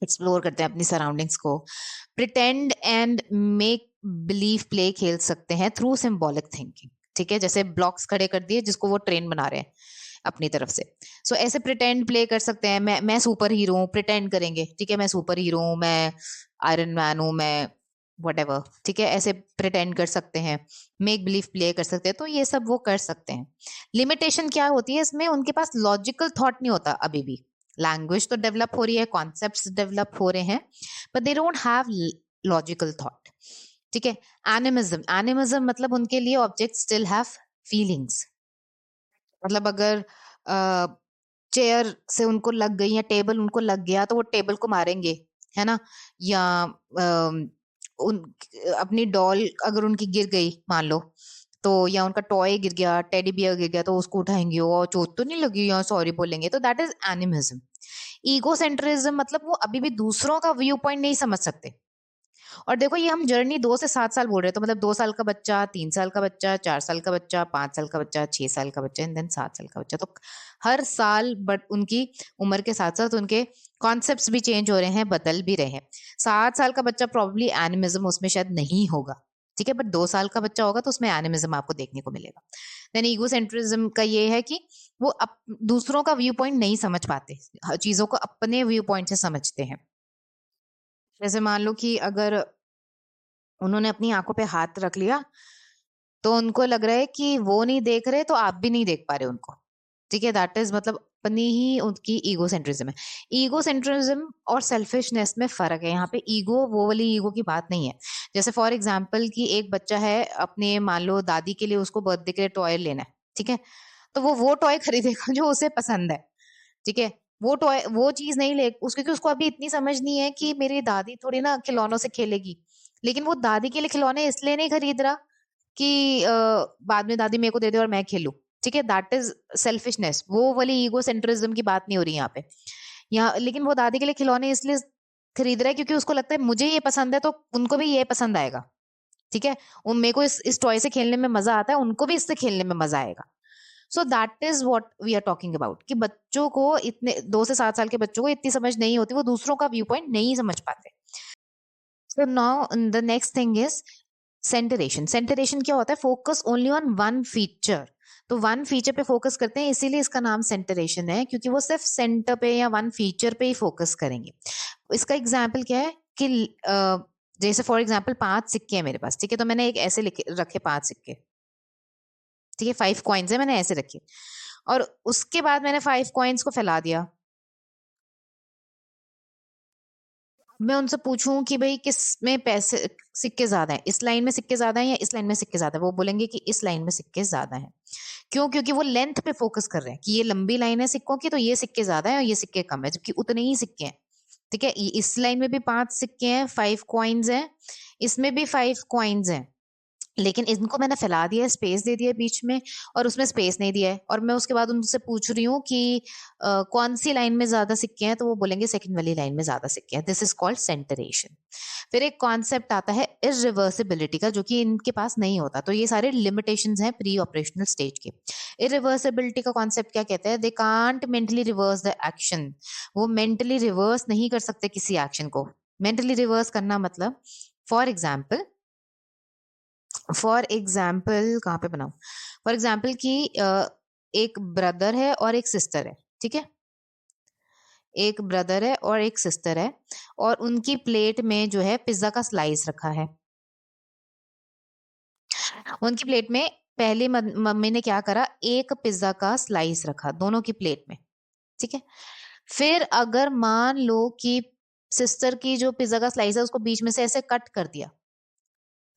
एक्सप्लोर करते हैं अपनी सराउंडिंग्स को। Pretend and make believe play खेल सकते हैं थ्रू सिंबॉलिक थिंकिंग। ठीक है, जैसे ब्लॉक्स खड़े कर दिए जिसको वो ट्रेन बना रहे हैं अपनी तरफ से। सो ऐसे प्रिटेंड प्ले कर सकते हैं, मैं सुपर हीरो हूँ, प्रिटेंड करेंगे, ठीक है, मैं सुपर हीरो हूँ, मैं आयरन मैन हूँ, मैं वटेवर, ठीक है, ऐसे प्रिटेंड कर सकते हैं, मेक बिलीव प्ले कर सकते हैं, तो ये सब वो कर सकते हैं। लिमिटेशन क्या होती है इसमें? उनके पास लॉजिकल थॉट नहीं होता अभी भी। लैंग्वेज तो डेवलप हो रही है, कॉन्सेप्ट्स डेवलप हो रहे हैं, but they don't have logical thought. ठीक है। एनिमिज्म मतलब उनके लिए ऑब्जेक्ट स्टिल हैव फीलिंग्स। मतलब अगर चेयर से उनको लग गई या टेबल उनको लग गया तो वो टेबल को मारेंगे, है ना, या उन अपनी डॉल अगर उनकी गिर गई मान लो, तो या उनका टॉय गिर गया, टेडी बियर गिर गया, तो उसको उठाएंगे और चोट तो नहीं लगी या सॉरी बोलेंगे, तो that is animism. Ego centrism मतलब वो अभी भी दूसरों का व्यू पॉइंट नहीं समझ सकते। और देखो ये हम जर्नी 2 से 7 साल बोल रहे हैं, तो मतलब 2 साल का बच्चा, 3 साल का बच्चा, 4 साल का बच्चा, 5 साल का बच्चा, 6 साल का बच्चा, एंड देन 7 साल का बच्चा। तो हर साल बट उनकी उम्र के साथ साथ उनके कॉन्सेप्ट्स भी चेंज हो रहे हैं, बदल भी रहे हैं। 7 साल का बच्चा प्रॉब्ली एनिमिज्म उसमें शायद नहीं होगा, ठीक है, बट 2 साल का बच्चा होगा तो उसमें एनिमिज्म आपको देखने को मिलेगा। देन ईगो सेंट्रिज्म का ये है कि वो दूसरों का व्यू पॉइंट नहीं समझ पाते, चीजों को अपने व्यू पॉइंट से समझते हैं। जैसे मान लो कि अगर उन्होंने अपनी आंखों पे हाथ रख लिया तो उनको लग रहा है कि वो नहीं देख रहे तो आप भी नहीं देख पा रहे उनको, ठीक है, दैट इज मतलब अपनी ही उनकी ईगो सेंट्रिज्म है। ईगो सेंट्रिज्म और सेल्फिशनेस में फर्क है। यहाँ पे ईगो वो वाली ईगो की बात नहीं है। जैसे फॉर एग्जाम्पल कि एक बच्चा है, अपने मान लो दादी के लिए उसको बर्थडे के लिए टॉय लेना है, ठीक है, तो वो टॉय खरीदेगा जो उसे पसंद है, ठीक है, वो टॉय वो चीज नहीं ले उसको, क्योंकि उसको अभी इतनी समझ नहीं है कि मेरी दादी थोड़ी ना खिलौनों से खेलेगी। लेकिन वो दादी के लिए खिलौने इसलिए नहीं खरीद रहा कि बाद में दादी मेरे को दे दे और मैं खेलूं, ठीक है, दैट इज सेल्फिशनेस। वो वाली ईगो सेंट्रिज्म की बात नहीं हो रही यहाँ पे। यहाँ लेकिन वो दादी के लिए खिलौने इसलिए खरीद रहा है क्योंकि उसको लगता है मुझे ये पसंद है तो उनको भी ये पसंद आएगा, ठीक है, मेरे को इस टॉय से खेलने में मजा आता है, उनको भी इससे खेलने में मजा आएगा। So that is what we are talking about, कि बच्चों को इतने 2 से 7 साल के बच्चों को इतनी समझ नहीं होती, वो दूसरों का व्यू पॉइंट नहीं समझ पाते. So now the next thing is centration. Centration क्या होता है? Focus only on one feature. तो वन फीचर पे फोकस करते हैं, इसीलिए इसका नाम सेंटरेशन है, क्योंकि वो सिर्फ सेंटर पे या वन फीचर पे ही फोकस करेंगे. इसका एग्जाम्पल क्या है कि जैसे फॉर एग्जाम्पल 5 सिक्के हैं मेरे पास, ठीक है, तो मैंने एक ऐसे लिखे रखे 5 सिक्के, ठीक है, 5 कॉइन्स है, मैंने ऐसे रखे, और उसके बाद मैंने 5 कॉइन्स को फैला दिया. मैं उनसे पूछूं कि भाई किस में पैसे सिक्के ज्यादा हैं, इस लाइन में सिक्के ज्यादा हैं या इस लाइन में सिक्के ज्यादा है, वो बोलेंगे कि इस लाइन में सिक्के ज्यादा हैं. क्यों? क्योंकि वो लेंथ पे फोकस कर रहे हैं कि ये लंबी लाइन है सिक्कों की, तो ये सिक्के ज्यादा है और ये सिक्के कम है, जबकि उतने ही सिक्के हैं. ठीक है, इस लाइन में भी 5 सिक्के हैं, 5 कॉइन्स हैं, इसमें भी 5 कॉइन्स हैं, लेकिन इनको मैंने फैला दिया है, स्पेस दे दिया है बीच में, और उसमें स्पेस नहीं दिया है, और मैं उसके बाद उनसे पूछ रही हूँ कि कौन सी लाइन में ज्यादा सिक्के हैं, तो वो बोलेंगे सेकंड वाली लाइन में ज्यादा सिक्के हैं. This is called centration. फिर एक कॉन्सेप्ट आता है इरिवर्सिबिलिटी का, जो कि इनके पास नहीं होता. तो ये सारे लिमिटेशंस हैं प्री ऑपरेशनल स्टेज के. इरिवर्सिबिलिटी का कॉन्सेप्ट क्या कहता है? They can't mentally reverse the action. वो मेंटली रिवर्स नहीं कर सकते किसी एक्शन को. मेंटली रिवर्स करना मतलब, फॉर एग्जाम्पल कहाँ पे बनाऊं? फॉर एग्जाम्पल कि एक ब्रदर है और एक सिस्टर है, ठीक है, एक ब्रदर है और एक सिस्टर है, और उनकी प्लेट में जो है पिज्जा का स्लाइस रखा है. उनकी प्लेट में पहले मम्मी ने क्या करा, एक पिज्जा का स्लाइस रखा दोनों की प्लेट में, ठीक है. फिर अगर मान लो कि सिस्टर की जो पिज्जा का स्लाइस है उसको बीच में से ऐसे कट कर दिया,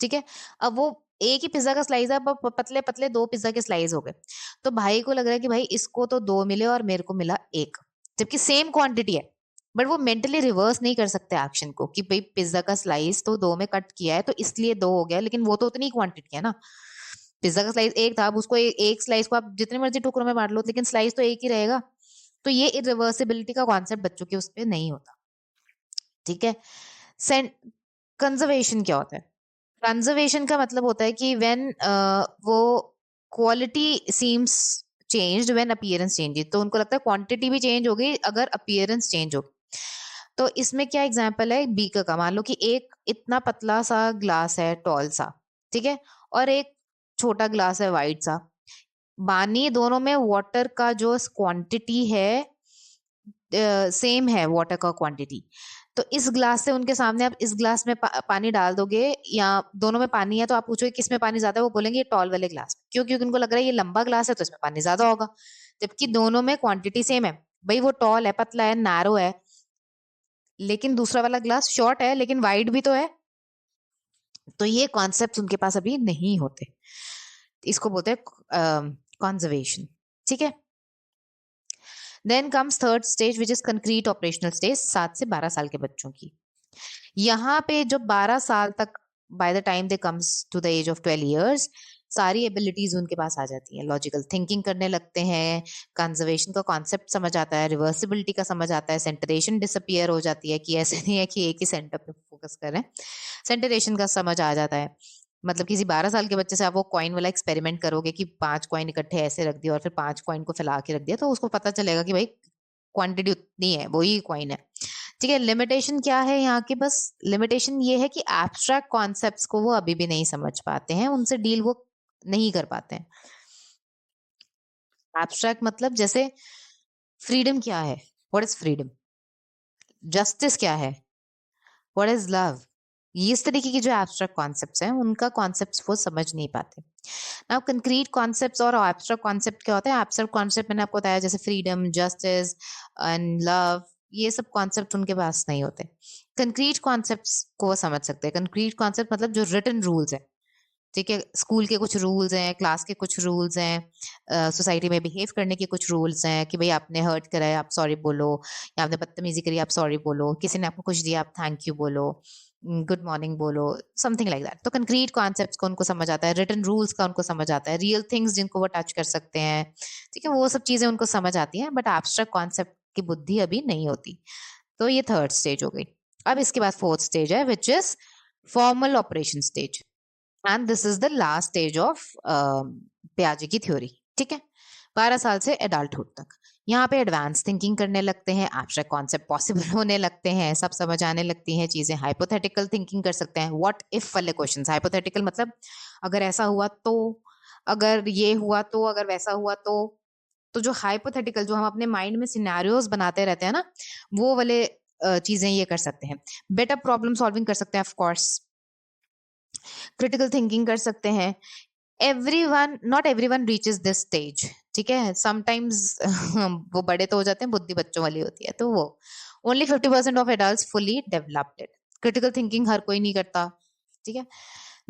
ठीक है, अब वो एक ही पिज्जा का स्लाइस है, अब पतले पतले 2 पिज्जा के स्लाइस हो गए. तो भाई को लग रहा है कि भाई इसको तो 2 मिले और मेरे को मिला एक, जबकि सेम क्वांटिटी है. बट वो मेंटली रिवर्स नहीं कर सकते एक्शन को कि भाई पिज्जा का स्लाइस तो 2 में कट किया है तो इसलिए 2 हो गया, लेकिन वो तो उतनी क्वांटिटी है ना. पिज्जा का स्लाइस एक था, अब उसको एक स्लाइस को आप जितने मर्जी टुकड़ों में बांट लो, लेकिन स्लाइस तो एक ही रहेगा. तो ये इरिवर्सिबिलिटी का कॉन्सेप्ट बच्चों के उस पर नहीं होता. ठीक है. कंजर्वेशन क्या होता है? कंजर्वेशन का मतलब होता है कि व्हेन वो quality seems changed when appearance changes, तो उनको लगता है क्वांटिटी भी चेंज हो गई अगर अपीयरेंस चेंज हो. तो इसमें क्या एग्जांपल है बीकर का? मान लो कि एक इतना पतला सा ग्लास है, टॉल सा, ठीक है, और एक छोटा ग्लास है, वाइड सा. बानी दोनों में वाटर का जो क्वांटिटी है सेम है, वाटर का क्वांटिटी. तो इस ग्लास से उनके सामने आप इस ग्लास में पानी डाल दोगे, या दोनों में पानी है, तो आप पूछोगे किस में पानी ज्यादा है, वो बोलेंगे ये टॉल वाले ग्लास में. क्यों? क्योंकि उनको लग रहा है ये लंबा ग्लास है तो इसमें पानी ज्यादा होगा, जबकि दोनों में क्वांटिटी सेम है. भाई वो टॉल है, पतला है, नैरो है, लेकिन दूसरा वाला ग्लास शॉर्ट है लेकिन वाइड भी तो है. तो ये कॉन्सेप्ट उनके पास अभी नहीं होते. इसको बोलते हैं कंजर्वेशन. ठीक है. Then comes third stage which is concrete operational stage, 7 से 12 साल के बच्चों की. यहाँ पे जो 12 साल तक, by the time they comes to the age of 12 years, सारी एबिलिटीज उनके पास आ जाती हैं. लॉजिकल थिंकिंग करने लगते हैं, कंजर्वेशन का कॉन्सेप्ट समझ आता है, रिवर्सिबिलिटी का समझ आता है, सेंटरेशन डिसअपियर हो जाती है कि ऐसे नहीं है कि एक ही सेंटर पे फोकस करें. सेंटरेशन का समझ आ जाता है. मतलब किसी 12 साल के बच्चे से आप वो कॉइन वाला एक्सपेरिमेंट करोगे कि 5 कॉइन इकट्ठे ऐसे रख दिए और फिर 5 कॉइन को फैला के रख दिया, तो उसको पता चलेगा कि भाई क्वांटिटी उतनी है, वही कॉइन है. ठीक है. लिमिटेशन क्या है यहाँ की? बस लिमिटेशन ये है कि एब्स्ट्रैक्ट कॉन्सेप्ट्स को वो अभी भी नहीं समझ पाते हैं, उनसे डील वो नहीं कर पाते हैं. एब्स्ट्रैक्ट मतलब जैसे फ्रीडम क्या है, व्हाट इज फ्रीडम? जस्टिस क्या है, व्हाट इज लव? ये इस तरीके की जो एब्स्ट्रैक्ट कॉन्सेप्ट्स हैं, उनका कॉन्सेप्ट्स वो समझ नहीं पाते. नाउ कंक्रीट कॉन्सेप्ट्स और एब्स्ट्रैक्ट कॉन्सेप्ट क्या होता है? एब्स्ट्रैक्ट कॉन्सेप्ट मैंने आपको बताया, जैसे फ्रीडम, जस्टिस एंड लव, ये सब कॉन्सेप्ट उनके पास नहीं होते. कंक्रीट कॉन्सेप्ट्स को वो समझ सकते हैं. कंक्रीट कॉन्सेप्ट मतलब जो रिटन रूल्स है, ठीक है, स्कूल के कुछ रूल्स हैं, क्लास के कुछ रूल्स हैं, सोसाइटी में बिहेव करने के कुछ रूल्स हैं कि भाई आपने हर्ट करा है आप सॉरी बोलो, या आपने बदतमीजी करी आप सॉरी बोलो, किसी ने आपको कुछ दिया आप थैंक यू बोलो, गुड मॉर्निंग बोलो, समथिंग लाइक दैट. तो कंक्रीट कॉन्सेप्ट्स को उनको समझ आता है, रिटन रूल्स का उनको समझ आता है, रियल थिंग्स जिनको वो टच कर सकते हैं, ठीक है, वो सब चीजें उनको समझ आती हैं. बट एब्स्ट्रैक्ट कॉन्सेप्ट की बुद्धि अभी नहीं होती. तो ये थर्ड स्टेज हो गई. अब इसके बाद फोर्थ स्टेज है which is formal operation stage, and this is the last stage of पियाजे की थ्योरी. ठीक है. 12 साल से एडल्टहुड तक। यहाँ पे एडवांस थिंकिंग करने लगते हैं, एब्स्ट्रैक्ट कॉन्सेप्ट पॉसिबल होने लगते हैं, सब समझ आने लगती हैं चीजें। हाइपोथेटिकल थिंकिंग कर सकते हैं, व्हाट इफ वाले क्वेश्चंस। हाइपोथेटिकल मतलब अगर ऐसा हुआ तो, अगर ये हुआ तो, अगर वैसा हुआ तो जो हाइपोथेटिकल, जो हम अपने माइंड में सिनेरियोज बनाते रहते हैं ना, वो वाले चीजें ये कर सकते हैं। बेटर प्रॉब्लम सॉल्विंग कर सकते हैं, ऑफ कोर्स। क्रिटिकल थिंकिंग कर सकते हैं। Everyone, not everyone reaches this stage, ठीक है। समटाइम्स वो बड़े तो हो जाते हैं, बुद्धि बच्चों वाली होती है, तो वो only 50% of adults fully developed. Critical thinking हर कोई नहीं करता, ठीक है।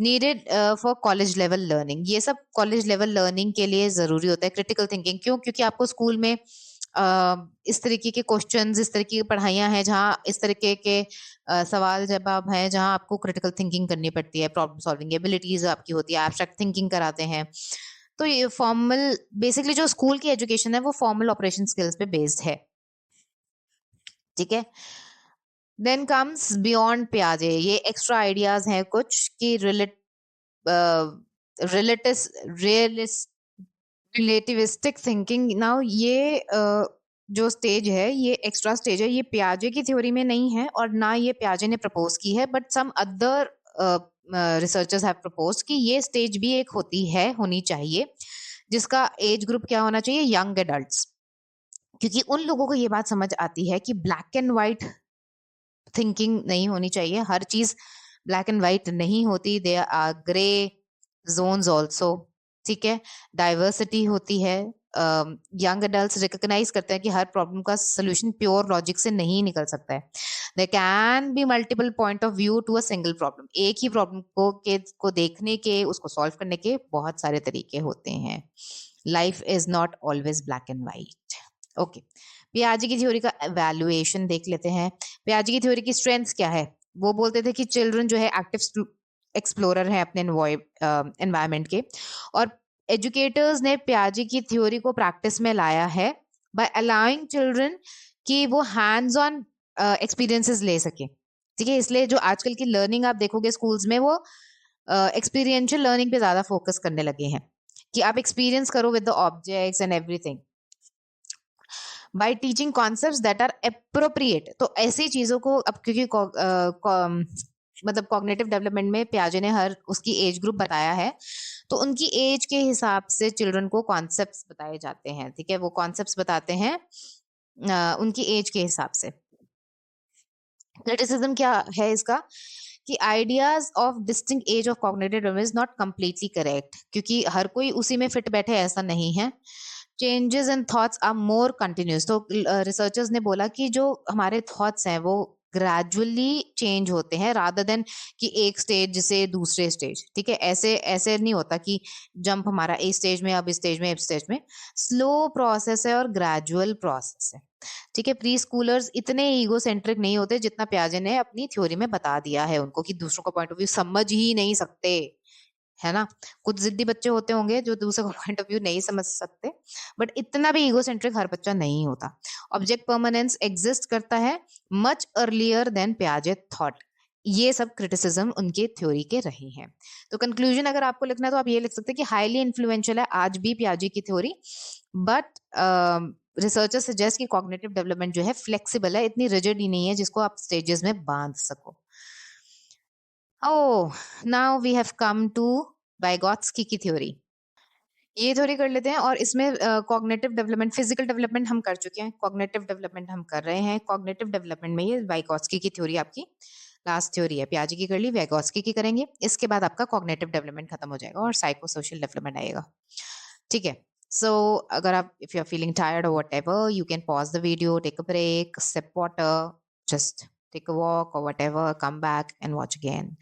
Needed for college level learning, ये सब कॉलेज लेवल लर्निंग के लिए जरूरी होता है क्रिटिकल थिंकिंग। क्यों? क्योंकि आपको स्कूल में इस तरीके के क्वेश्चंस, इस तरीके की पढ़ाइयाँ हैं जहाँ इस तरीके के सवाल जवाब हैं, जहाँ आपको क्रिटिकल थिंकिंग करनी पड़ती है, प्रॉब्लम सॉल्विंग एबिलिटीज आपकी होती है, एब्स्ट्रैक्ट थिंकिंग कराते हैं। तो ये फॉर्मल, बेसिकली जो स्कूल की एजुकेशन है वो फॉर्मल ऑपरेशन स्किल्स पे बेस्ड है, ठीक है। देन कम्स बियॉन्ड पियाजे, ये एक्स्ट्रा आइडियाज हैं कुछ कि रियलिस्ट रिलेटिविस्टिक थिंकिंग। नाउ ये जो स्टेज है, ये एक्स्ट्रा स्टेज है, ये पियाजे की थ्योरी में नहीं है और ना ये पियाजे ने प्रपोज की है, but some other researchers have propose कि ये स्टेज भी एक होती है, होनी चाहिए, जिसका एज ग्रुप क्या होना चाहिए? Young adults. क्योंकि उन लोगों को ये बात समझ आती है कि ब्लैक एंड व्हाइट थिंकिंग नहीं होनी चाहिए, हर चीज ब्लैक एंड व्हाइट नहीं होती, they are grey zones also, ठीक है। डाइवर्सिटी होती है। यंग एडल्ट्स रिकॉग्नाइज करते हैं कि हर प्रॉब्लम का सोल्यूशन प्योर लॉजिक से नहीं निकल सकता है। There can be multiple point of view to a single problem, एक ही प्रॉब्लम को देखने के, उसको सॉल्व करने के बहुत सारे तरीके होते हैं। Life is not always black and white. Okay, पियाजे की थ्योरी का एवेल्युएशन देख लेते हैं। पियाजे की थ्योरी की स्ट्रेंथ्स क्या है? वो बोलते थे कि चिल्ड्रन जो है एक्टिव एक्सप्लोरर है अपने एनवायरमेंट के, और एजुकेटर्स ने पियाजे की थ्योरी को प्रैक्टिस में लाया है बाय अलाउइंग चिल्ड्रन कि वो हैंड्स ऑन एक्सपीरियंसेस ले सके, ठीक है। इसलिए जो आजकल की लर्निंग आप देखोगे स्कूल्स में, वो एक्सपीरियंशियल लर्निंग पे ज्यादा फोकस करने लगे हैं कि आप एक्सपीरियंस करो with the objects and everything by teaching concepts that are appropriate. तो ऐसी चीजों को अब, क्योंकि मतलब कॉग्निटिव डेवलपमेंट में पियाजे ने हर उसकी एज ग्रुप बताया है, तो उनकी एज के हिसाब से चिल्ड्रन को कॉन्सेप्ट्स बताए जाते हैं, ठीक है। वो कॉन्सेप्ट्स बताते हैं उनकी एज के हिसाब से। क्रिटिसिज्म क्या है इसका? कि ideas of distinct age of cognitive development is not completely correct, क्योंकि हर कोई उसी में फिट बैठे ऐसा नहीं है। Changes in thoughts are more continuous, तो रिसर्चर्स ने बोला कि जो हमारे थॉट्स हैं वो ग्रेजुअली चेंज होते हैं, रादर देन कि एक स्टेज से दूसरे स्टेज, ठीक है। ऐसे ऐसे नहीं होता कि जंप हमारा इस स्टेज में, अब इस स्टेज में, इस स्टेज में। स्लो प्रोसेस है और ग्रेजुअल प्रोसेस है, ठीक है। प्री स्कूलर्स इतने ईगो सेंट्रिक नहीं होते जितना पियाजे ने अपनी थ्योरी में बता दिया है उनको, कि दूसरों का पॉइंट ऑफ व्यू समझ ही नहीं सकते, है ना। कुछ जिद्दी बच्चे होते होंगे जो दूसरे का पॉइंट ऑफ व्यू नहीं समझ सकते, बट इतना भी ईगो सेंट्रिक हर बच्चा नहीं होता। ऑब्जेक्ट परमानेंस एग्जिस्ट करता है मच अर्लियर देन पियाजे थॉट। ये सब क्रिटिसिज्म उनके थ्योरी के रहे हैं। तो कंक्लूजन अगर आपको लिखना है तो आप ये लिख सकते हैं कि हाईली इन्फ्लुएंशियल है आज भी पियाजे की थ्योरी, बट रिसर्चर सजेस्ट कि कॉग्निटिव डेवलपमेंट जो है फ्लेक्सिबल है, इतनी रिजिड ही नहीं है जिसको आप स्टेजेस में बांध सको। Oh, now we have come to Vygotsky की थ्योरी। ये थ्योरी कर लेते हैं, और इसमें कॉग्निटिव डेवलपमेंट, फिजिकल डेवलपमेंट हम कर चुके हैं, कॉग्निटिव डेवलपमेंट हम कर रहे हैं। कॉग्निटिव डेवलपमेंट में ये वाइगॉत्स्की की थ्योरी आपकी लास्ट थ्योरी है। पियाजे की कर ली, वाइगॉत्स्की की करेंगे, इसके बाद आपका कॉग्निटिव डेवलपमेंट खत्म हो जाएगा और साइको सोशल डेवलपमेंट आएगा, ठीक है। सो अगर आप, if you are feeling tired और whatever, you can pause the video, take a break, sip water, just take a walk और whatever, come back and watch again,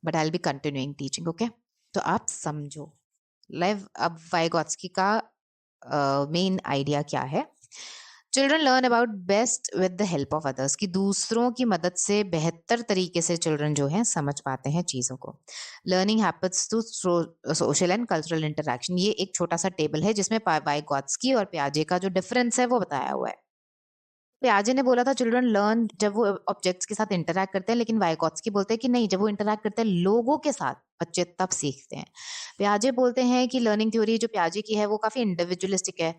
but I will be continuing teaching, okay. तो आप समझो लेव अब वाइगॉत्स्की का main idea क्या है। Children learn about best with the help of others, कि दूसरों की मदद से बेहतर तरीके से चिल्ड्रन जो है समझ पाते हैं चीजों को। Learning happens to social and cultural interaction, ये एक छोटा सा टेबल है जिसमें वाइगॉत्स्की और पियाजे का जो डिफरेंस है वो बताया हुआ है। पियाजे ने बोला था चिल्ड्रन लर्न जब वो ऑब्जेक्ट्स के साथ इंटरैक्ट करते हैं, लेकिन वाइगॉत्स्की बोलते हैं कि नहीं, जब वो इंटरैक्ट करते हैं लोगों के साथ, बच्चे तब सीखते हैं। पियाजे बोलते हैं कि लर्निंग थ्योरी जो पियाजे की है वो काफी इंडिविजुअलिस्टिक है।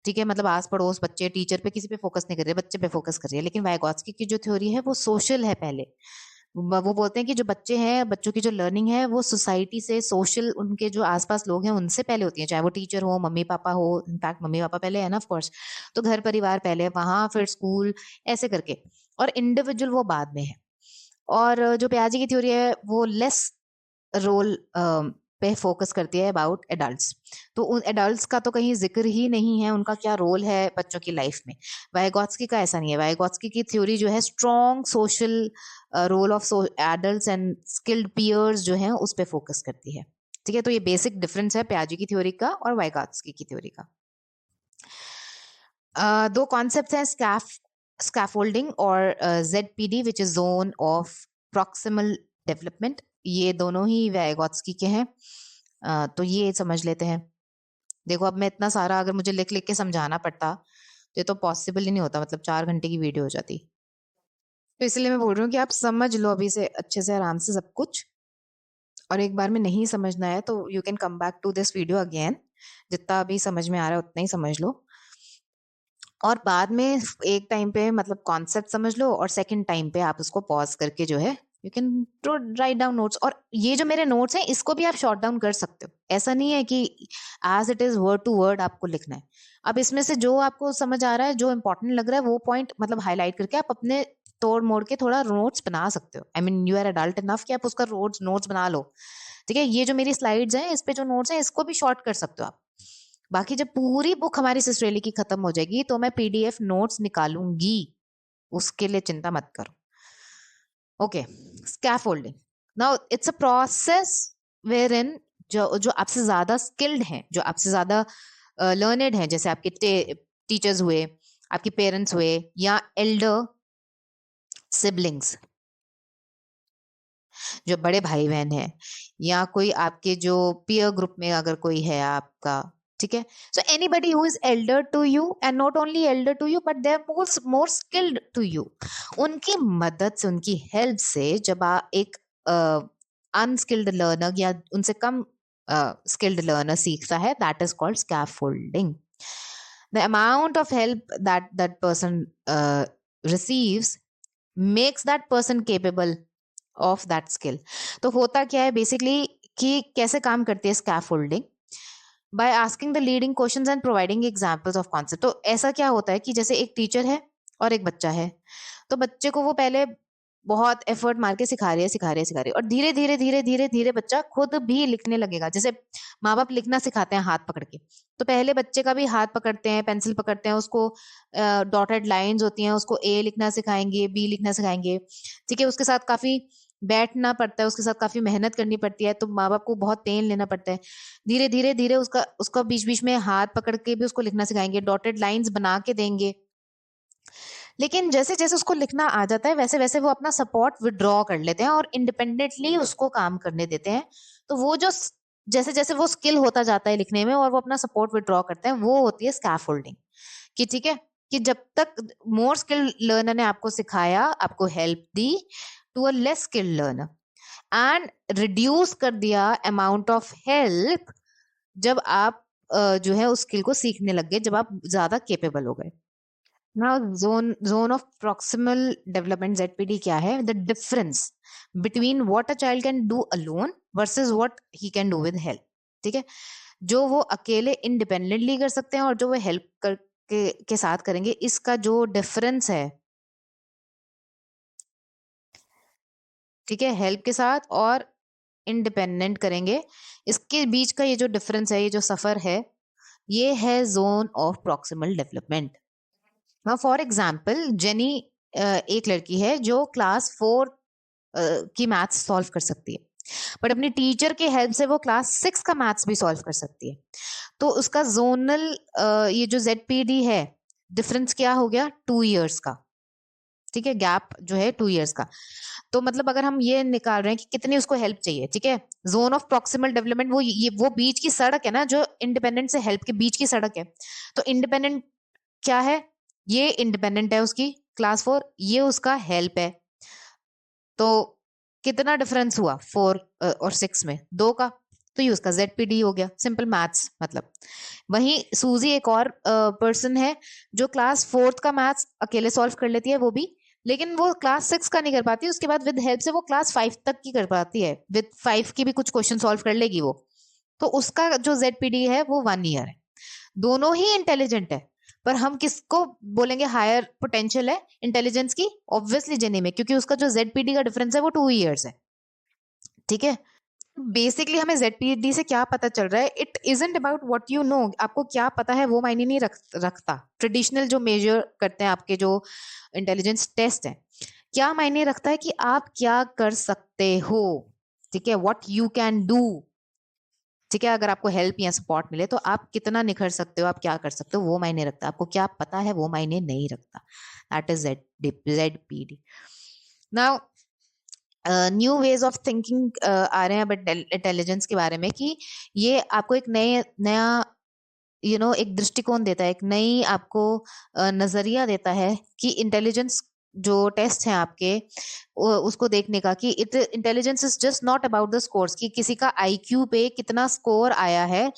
ठीक है, मतलब आस पड़ोस बच्चे टीचर पे किसी पे फोकस नहीं कर रहे, बच्चे पे फोकस कर रही है। लेकिन वाइगोत्स्की की जो थ्योरी है वो सोशल है पहले। वो बोलते हैं कि जो बच्चे हैं, बच्चों की जो लर्निंग है वो सोसाइटी से, सोशल, उनके जो आसपास लोग हैं उनसे पहले होती है, चाहे वो टीचर हो, मम्मी पापा हो। इनफैक्ट मम्मी पापा पहले है ना, ऑफ कोर्स। तो घर परिवार पहले, वहां फिर स्कूल, ऐसे करके। और इंडिविजुअल वो बाद में है। और जो पियाजे की थ्योरी है वो लेस रोल पे फोकस करती है अबाउट एडल्ट्स। तो उन एडल्ट्स का तो कहीं जिक्र ही नहीं है, उनका क्या रोल है बच्चों की लाइफ में। वाइगोत्स्की का ऐसा नहीं है। वाइगोत्स्की की थ्योरी जो है strong social role of adults and skilled peers जो है उस पे फोकस करती है। ठीक है, तो ये बेसिक डिफरेंस है पियाजे की थ्योरी का और वाइगोत्स्की की थ्योरी का। दो कॉन्सेप्ट हैं, स्कैफोल्डिंग और ZPD which is zone of proximal development. ये दोनों ही वाइगोत्स्की के हैं। तो ये समझ लेते हैं। देखो, अब मैं इतना सारा अगर मुझे लिख लिख के समझाना पड़ता तो ये तो पॉसिबल ही नहीं होता, मतलब 4 घंटे की वीडियो हो जाती। तो इसलिए मैं बोल रही हूँ कि आप समझ लो अभी से अच्छे से, आराम से सब कुछ। और एक बार में नहीं समझना है तो you can come back to this video again. जितना अभी समझ में आ रहा है उतना ही समझ लो। और बाद में एक टाइम पे मतलब कॉन्सेप्ट समझ लो, और सेकंड टाइम पे आप उसको पॉज करके जो है you can write down notes. और ये जो मेरे नोट्स हैं इसको भी आप शॉर्ट डाउन कर सकते हो। ऐसा नहीं है कि as it is word to word आपको लिखना है। अब इसमें से जो आपको समझ आ रहा है, जो इंपॉर्टेंट लग रहा है, वो पॉइंट मतलब हाईलाइट करके आप अपने तोड़ मोड़ के थोड़ा नोट्स बना सकते हो। I mean you are adult enough कि आप उसका नोट्स बना लो। ठीक है, ये जो मेरी स्लाइड्स हैं इस पे जो नोट्स हैं इसको भी शॉर्ट कर सकते हो आप। बाकी जब पूरी बुक हमारी सिस्ट्रेली की खत्म हो जाएगी तो मैं PDF नोट्स निकालूंगी, उसके लिए चिंता मत करो। Okay, scaffolding. Now it's a process wherein जो जो आपसे ज्यादा स्किल्ड हैं, जो आपसे ज्यादा लर्नेड हैं, जैसे आपके टीचर्स हुए, आपके पेरेंट्स हुए, या एल्डर सिबलिंग्स, जो बड़े भाई बहन है, या कोई आपके जो पीयर ग्रुप में अगर कोई है आपका। ठीक है, so anybody who is elder to you, and not only elder to you but they are more skilled to you, उनकी मदद से, उनकी हेल्प से जब आप एक अनस्किल्ड लर्नर या उनसे कम स्किल्ड लर्नर सीखता है, that is called scaffolding. The amount of help that person receives makes that person capable of that skill. तो होता क्या है बेसिकली कि कैसे काम करती है scaffolding? By asking the leading questions and providing examples of concept. तो ऐसा क्या होता है कि जैसे एक टीचर है और एक बच्चा है, तो बच्चे को वो पहले बहुत एफर्ट मार के सिखा रही है और धीरे धीरे धीरे धीरे धीरे बच्चा खुद भी लिखने लगेगा। जैसे माँ बाप लिखना सिखाते हैं हाथ पकड़ के, तो पहले बच्चे का भी हाथ पकड़ते हैं, पेंसिल पकड़ते हैं, उसको डॉटेड लाइंस होती हैं, उसको A लिखना सिखाएंगे, B लिखना सिखाएंगे। ठीक है, उसके साथ काफी बैठना पड़ता है, उसके साथ काफी मेहनत करनी पड़ती है, तो माँ बाप को बहुत पेन लेना पड़ता है। धीरे धीरे धीरे उसका उसका बीच बीच में हाथ पकड़ के भी उसको लिखना सिखाएंगे, डॉटेड लाइंस बना के देंगे। लेकिन जैसे जैसे उसको लिखना आ जाता है वैसे वैसे वो अपना सपोर्ट विड्रॉ कर लेते हैं और इंडिपेंडेंटली उसको काम करने देते हैं। तो वो जो जैसे जैसे वो स्किल होता जाता है लिखने में और वो अपना सपोर्ट विड्रॉ करते हैं, वो होती है स्कैफोल्डिंग। कि ठीक है, कि जब तक मोर स्किल्ड लर्नर ने आपको सिखाया, आपको हेल्प दी to a less skilled learner, and reduce कर दिया अमाउंट ऑफ हेल्प जब आप जो है उस स्किल को सीखने लग गए, जब आप ज्यादा केपेबल हो गए। Now zone of proximal development ZPD क्या है? The difference between what a child can do alone versus what he can do with help. ठीक है, जो वो अकेले इंडिपेंडेंटली कर सकते हैं और जो वो हेल्प के साथ करेंगे, इसका जो डिफरेंस है, ठीक है, हेल्प के साथ और इंडिपेंडेंट करेंगे, इसके बीच का ये जो डिफरेंस है, ये जो सफर है, ये है zone of proximal development. Now for example, jenny एक लड़की है जो क्लास 4 की मैथ्स सॉल्व कर सकती है, बट अपनी टीचर के हेल्प से वो क्लास 6 का मैथ्स भी सॉल्व कर सकती है. तो उसका जोनल ये जो ZPD है, डिफरेंस क्या हो गया? 2 years का. ठीक है, गैप जो है 2 years का. तो मतलब अगर हम ये निकाल रहे हैं कि कितनी उसको हेल्प चाहिए, ठीक है, जोन ऑफ प्रॉक्सिमल डेवलपमेंट वो बीच की सड़क है ना, जो इंडिपेंडेंट से हेल्प के बीच की सड़क है. तो इंडिपेंडेंट क्या है? ये इंडिपेंडेंट है उसकी क्लास 4, ये उसका हेल्प है. तो कितना डिफरेंस हुआ 4 और 6 में? 2 का। तो ये उसका ZPD हो गया, सिंपल मैथ्स मतलब। वहीं सूजी एक और पर्सन है जो क्लास 4th का मैथ्स अकेले सॉल्व कर लेती है, वो भी, लेकिन वो क्लास 6 का नहीं कर पाती, उसके बाद विद हेल्प से वो क्लास 5 तक की कर पाती है, विद 5 की भी कुछ क्वेश्चन सॉल्व कर लेगी वो। तो उसका जो ZPD है वो 1 ईयर है। दोनों ही इंटेलिजेंट है, पर हम किसको बोलेंगे हायर पोटेंशियल है इंटेलिजेंस की? ऑब्वियसली जेनी में, क्योंकि उसका जो ZPD का डिफरेंस है वो 2 ईयर्स है। ठीक है। बेसिकली हमें ZPD से क्या पता चल रहा है? It isn't about what you know. आपको क्या पता है वो मायने नहीं रखता। ट्रेडिशनल जो मेजर करते हैं आपके जो इंटेलिजेंस टेस्ट है, क्या मायने रखता है कि आप क्या कर सकते हो। ठीक है, व्हाट यू कैन डू। ठीक है, अगर आपको हेल्प या सपोर्ट मिले तो आप कितना निखर सकते हो, आप क्या कर सकते हो, वो मायने रखता है। आपको क्या पता है वो मायने नहीं रखता। That is ZPD। Now new ways of thinking आ रहे हैं बट इंटेलिजेंस के बारे में, कि ये आपको एक नया एक दृष्टिकोण देता है, एक नई आपको नजरिया देता है कि इंटेलिजेंस जो टेस्ट हैं आपके, उसको देखने का, कि intelligence is just not about the scores, कि किसी का IQ पे कितना स्कोर आया है,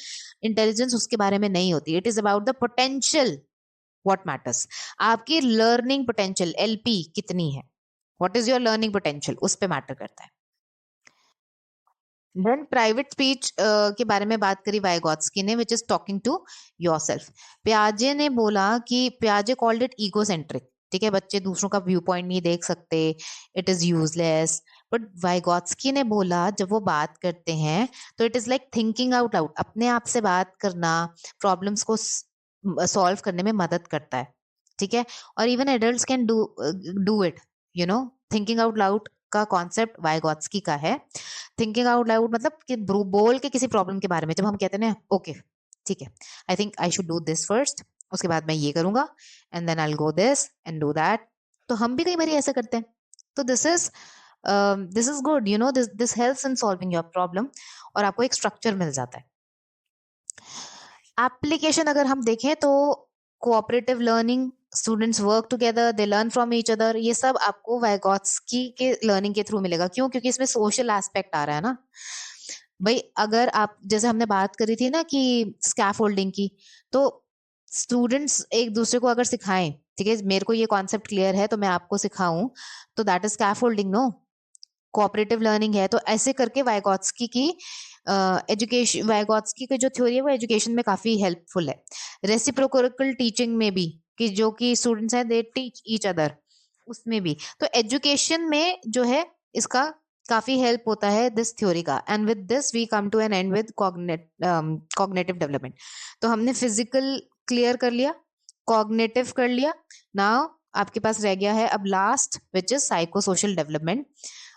इंटेलिजेंस उसके बारे में नहीं होती। It is about the potential what matters. आपकी लर्निंग पोटेंशियल LP कितनी है, what is your learning potential, उस पे मैटर करता है। देन प्राइवेट स्पीच के बारे में बात करी वाइगोत्स्की ने, which is talking to yourself. पियाजे ने बोला कि पियाजे कॉल्ड इट ईगोसेंट्रिक। ठीक है, बच्चे दूसरों का व्यू पॉइंट नहीं देख सकते, it is useless. But Vygotsky ने बोला जब वो बात करते हैं तो it is like thinking out loud, अपने आप से बात करना प्रॉब्लम्स को सॉल्व करने में मदद करता है। ठीक है, और even adults can do it, thinking out loud का कॉन्सेप्ट वाइगोत्स्की का है। थिंकिंग आउट लाउड मतलब कि बोल के किसी प्रॉब्लम के बारे में जब हम कहते हैं ना, ओके ठीक है, I think I should do this first, उसके बाद मैं ये करूंगा, and then I will go this and do that. तो हम भी कई बार ऐसा करते हैं। तो this is good, this helps in solving your problem, और आपको एक स्ट्रक्चर मिल जाता है। एप्लीकेशन अगर हम देखें तो cooperative learning, students work together, they learn from each other, ये सब आपको वाइगोत्स्की के लर्निंग के थ्रू मिलेगा। क्यों? क्योंकि इसमें सोशल एस्पेक्ट आ रहा है ना भाई। अगर आप, जैसे हमने बात करी थी ना कि स्कैफोल्डिंग की, तो स्टूडेंट्स एक दूसरे को अगर सिखाएं, ठीक है, मेरे को ये कॉन्सेप्ट क्लियर है तो मैं आपको सिखाऊं, तो that is scaffolding, no? Cooperative learning है। तो ऐसे करके वाइगोत्स्की की एजुकेशन, वाइगोत्स्की की जो थ्योरी है वो एजुकेशन में काफी हेल्पफुल है। रेसिप्रोकल टीचिंग में भी, कि जो कि स्टूडेंट्स हैं दे टीच ईच अदर, उसमें भी। तो एजुकेशन में जो है इसका काफी हेल्प होता है दिस थ्योरी का। And with this we come to an end with cognitive development. तो हमने फिजिकल क्लियर कर लिया, कॉग्निटिव कर लिया। नाउ आपके पास रह गया है अब last, which is psycho social development,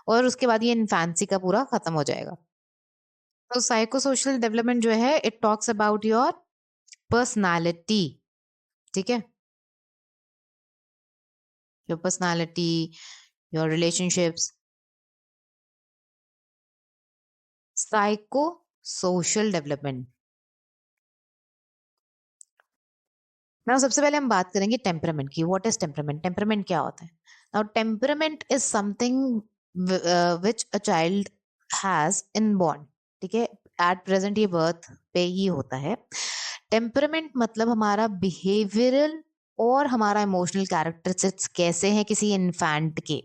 और उसके बाद ये इन्फेंसी का पूरा खत्म हो जाएगा। तो साइको सोशल डेवलपमेंट जो है it talks about your personality. ठीक है, your personality, your relationships, psycho social development. Now सबसे पहले हम बात करेंगे टेम्परामेंट की। What is temperament? टेम्परामेंट क्या होता है? Now temperament is something which a child has in born. ठीक है, एट प्रेजेंट ये बर्थ पे ही होता है। टेम्परामेंट मतलब हमारा बिहेवियरल और हमारा इमोशनल कैरेक्टरिस्टिक्स कैसे हैं किसी इन्फेंट के।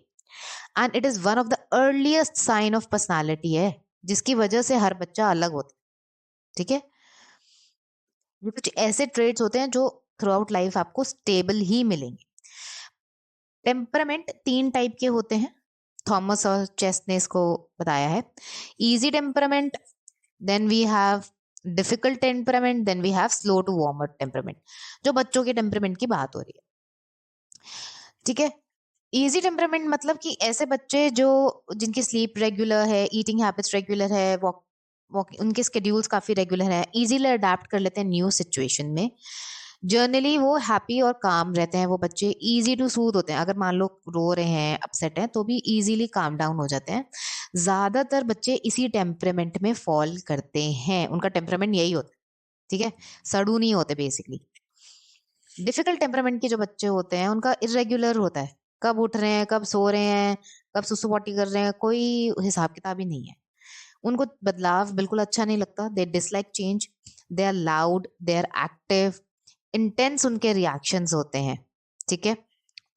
And it is one of the earliest sign of personality है, जिसकी वजह से हर बच्चा अलग होता है। ठीक है, ये कुछ ऐसे ट्रेड्स होते हैं जो थ्रू आउट लाइफ आपको स्टेबल ही मिलेंगे। टेम्परामेंट 3 टाइप के होते हैं, थॉमस और चेस्ट ने इसको बताया है। Easy temperament, then we have difficult temperament, then we have slow to warmer temperament. जो बच्चों के टेम्परामेंट की बात हो रही है। ठीक है, इजी टेम्परामेंट मतलब कि ऐसे बच्चे जो जिनकी स्लीप रेगुलर है, ईटिंग हैबिट्स रेगुलर है, वॉक वॉक उनके स्केड्यूल्स काफी रेगुलर है, इजीली अडेप्ट कर लेते हैं न्यू सिचुएशन में। जर्नली वो हैप्पी और काम रहते हैं, वो बच्चे इजी टू सूद होते हैं। अगर मान लो रो रहे हैं, अपसेट हैं, तो भी इजीली काम डाउन हो जाते हैं। ज्यादातर बच्चे इसी टेम्परामेंट में फॉल करते हैं, उनका टेम्परामेंट यही होता है। ठीक है, सड़ू नहीं होते बेसिकली। डिफिकल्ट टेम्परामेंट के जो बच्चे होते हैं उनका इरेगुलर होता है। कब उठ रहे हैं, कब सो रहे हैं, कब सुसु पॉटी कर रहे हैं, कोई हिसाब किताब ही नहीं है। उनको बदलाव बिल्कुल अच्छा नहीं लगता, they dislike change, they are loud, they are active, intense उनके रिएक्शंस होते हैं, ठीक है।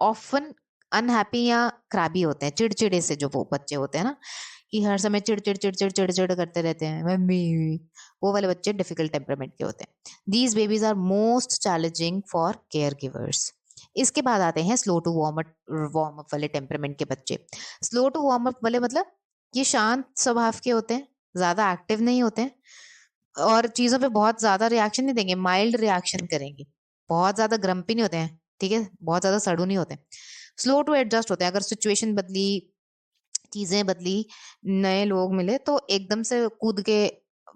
ऑफन अनहैप्पी या क्रैबी होते हैं, चिड़चिड़े से जो वो बच्चे होते हैं ना, कि हर समय चिड़चिड़ चिड़चिड़ चिड़चिड़ करते रहते हैं, मम्मी, वो वाले बच्चे डिफिकल्ट टेम्परामेंट के होते हैं। These babies are most challenging for care givers. इसके बाद आते हैं स्लो टू वार्म अप वाले टेम्परामेंट के बच्चे। स्लो टू वार्म अप वाले मतलब ये शांत स्वभाव के होते हैं, ज्यादा एक्टिव नहीं होते हैं, और चीजों पे बहुत ज्यादा रिएक्शन नहीं देंगे, माइल्ड रिएक्शन करेंगे, बहुत ज्यादा ग्रम्पी नहीं होते हैं, ठीक है, बहुत ज्यादा सड़ू नहीं होते। स्लो टू एडजस्ट होते हैं, अगर सिचुएशन बदली, चीजें बदली, नए लोग मिले तो एकदम से कूद के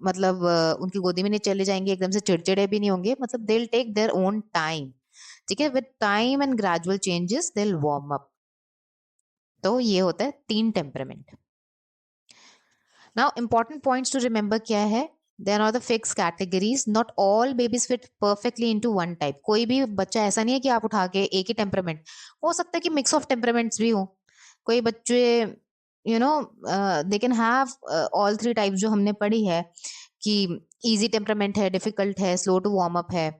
मतलब उनकी गोदी में नहीं चले जाएंगे, एकदम से चिड़चिड़े भी नहीं होंगे, मतलब they will take their own time, ठीक है। With time and gradual changes they will warm up. तो ये होता है 3 temperament. Now important points to remember क्या है, they are not the fix categories, not all babies fit perfectly into one type. कोई भी बच्चा ऐसा नहीं है कि आप उठा के एक ही टेम्परामेंट, हो सकता है कि मिक्स ऑफ टेम्परामेंट्स भी हो। कोई बच्चे you know they can have all 3 types जो हमने पढ़ी है, कि इजी टेम्परामेंट है, डिफिकल्ट है, स्लो टू वार्म अप है,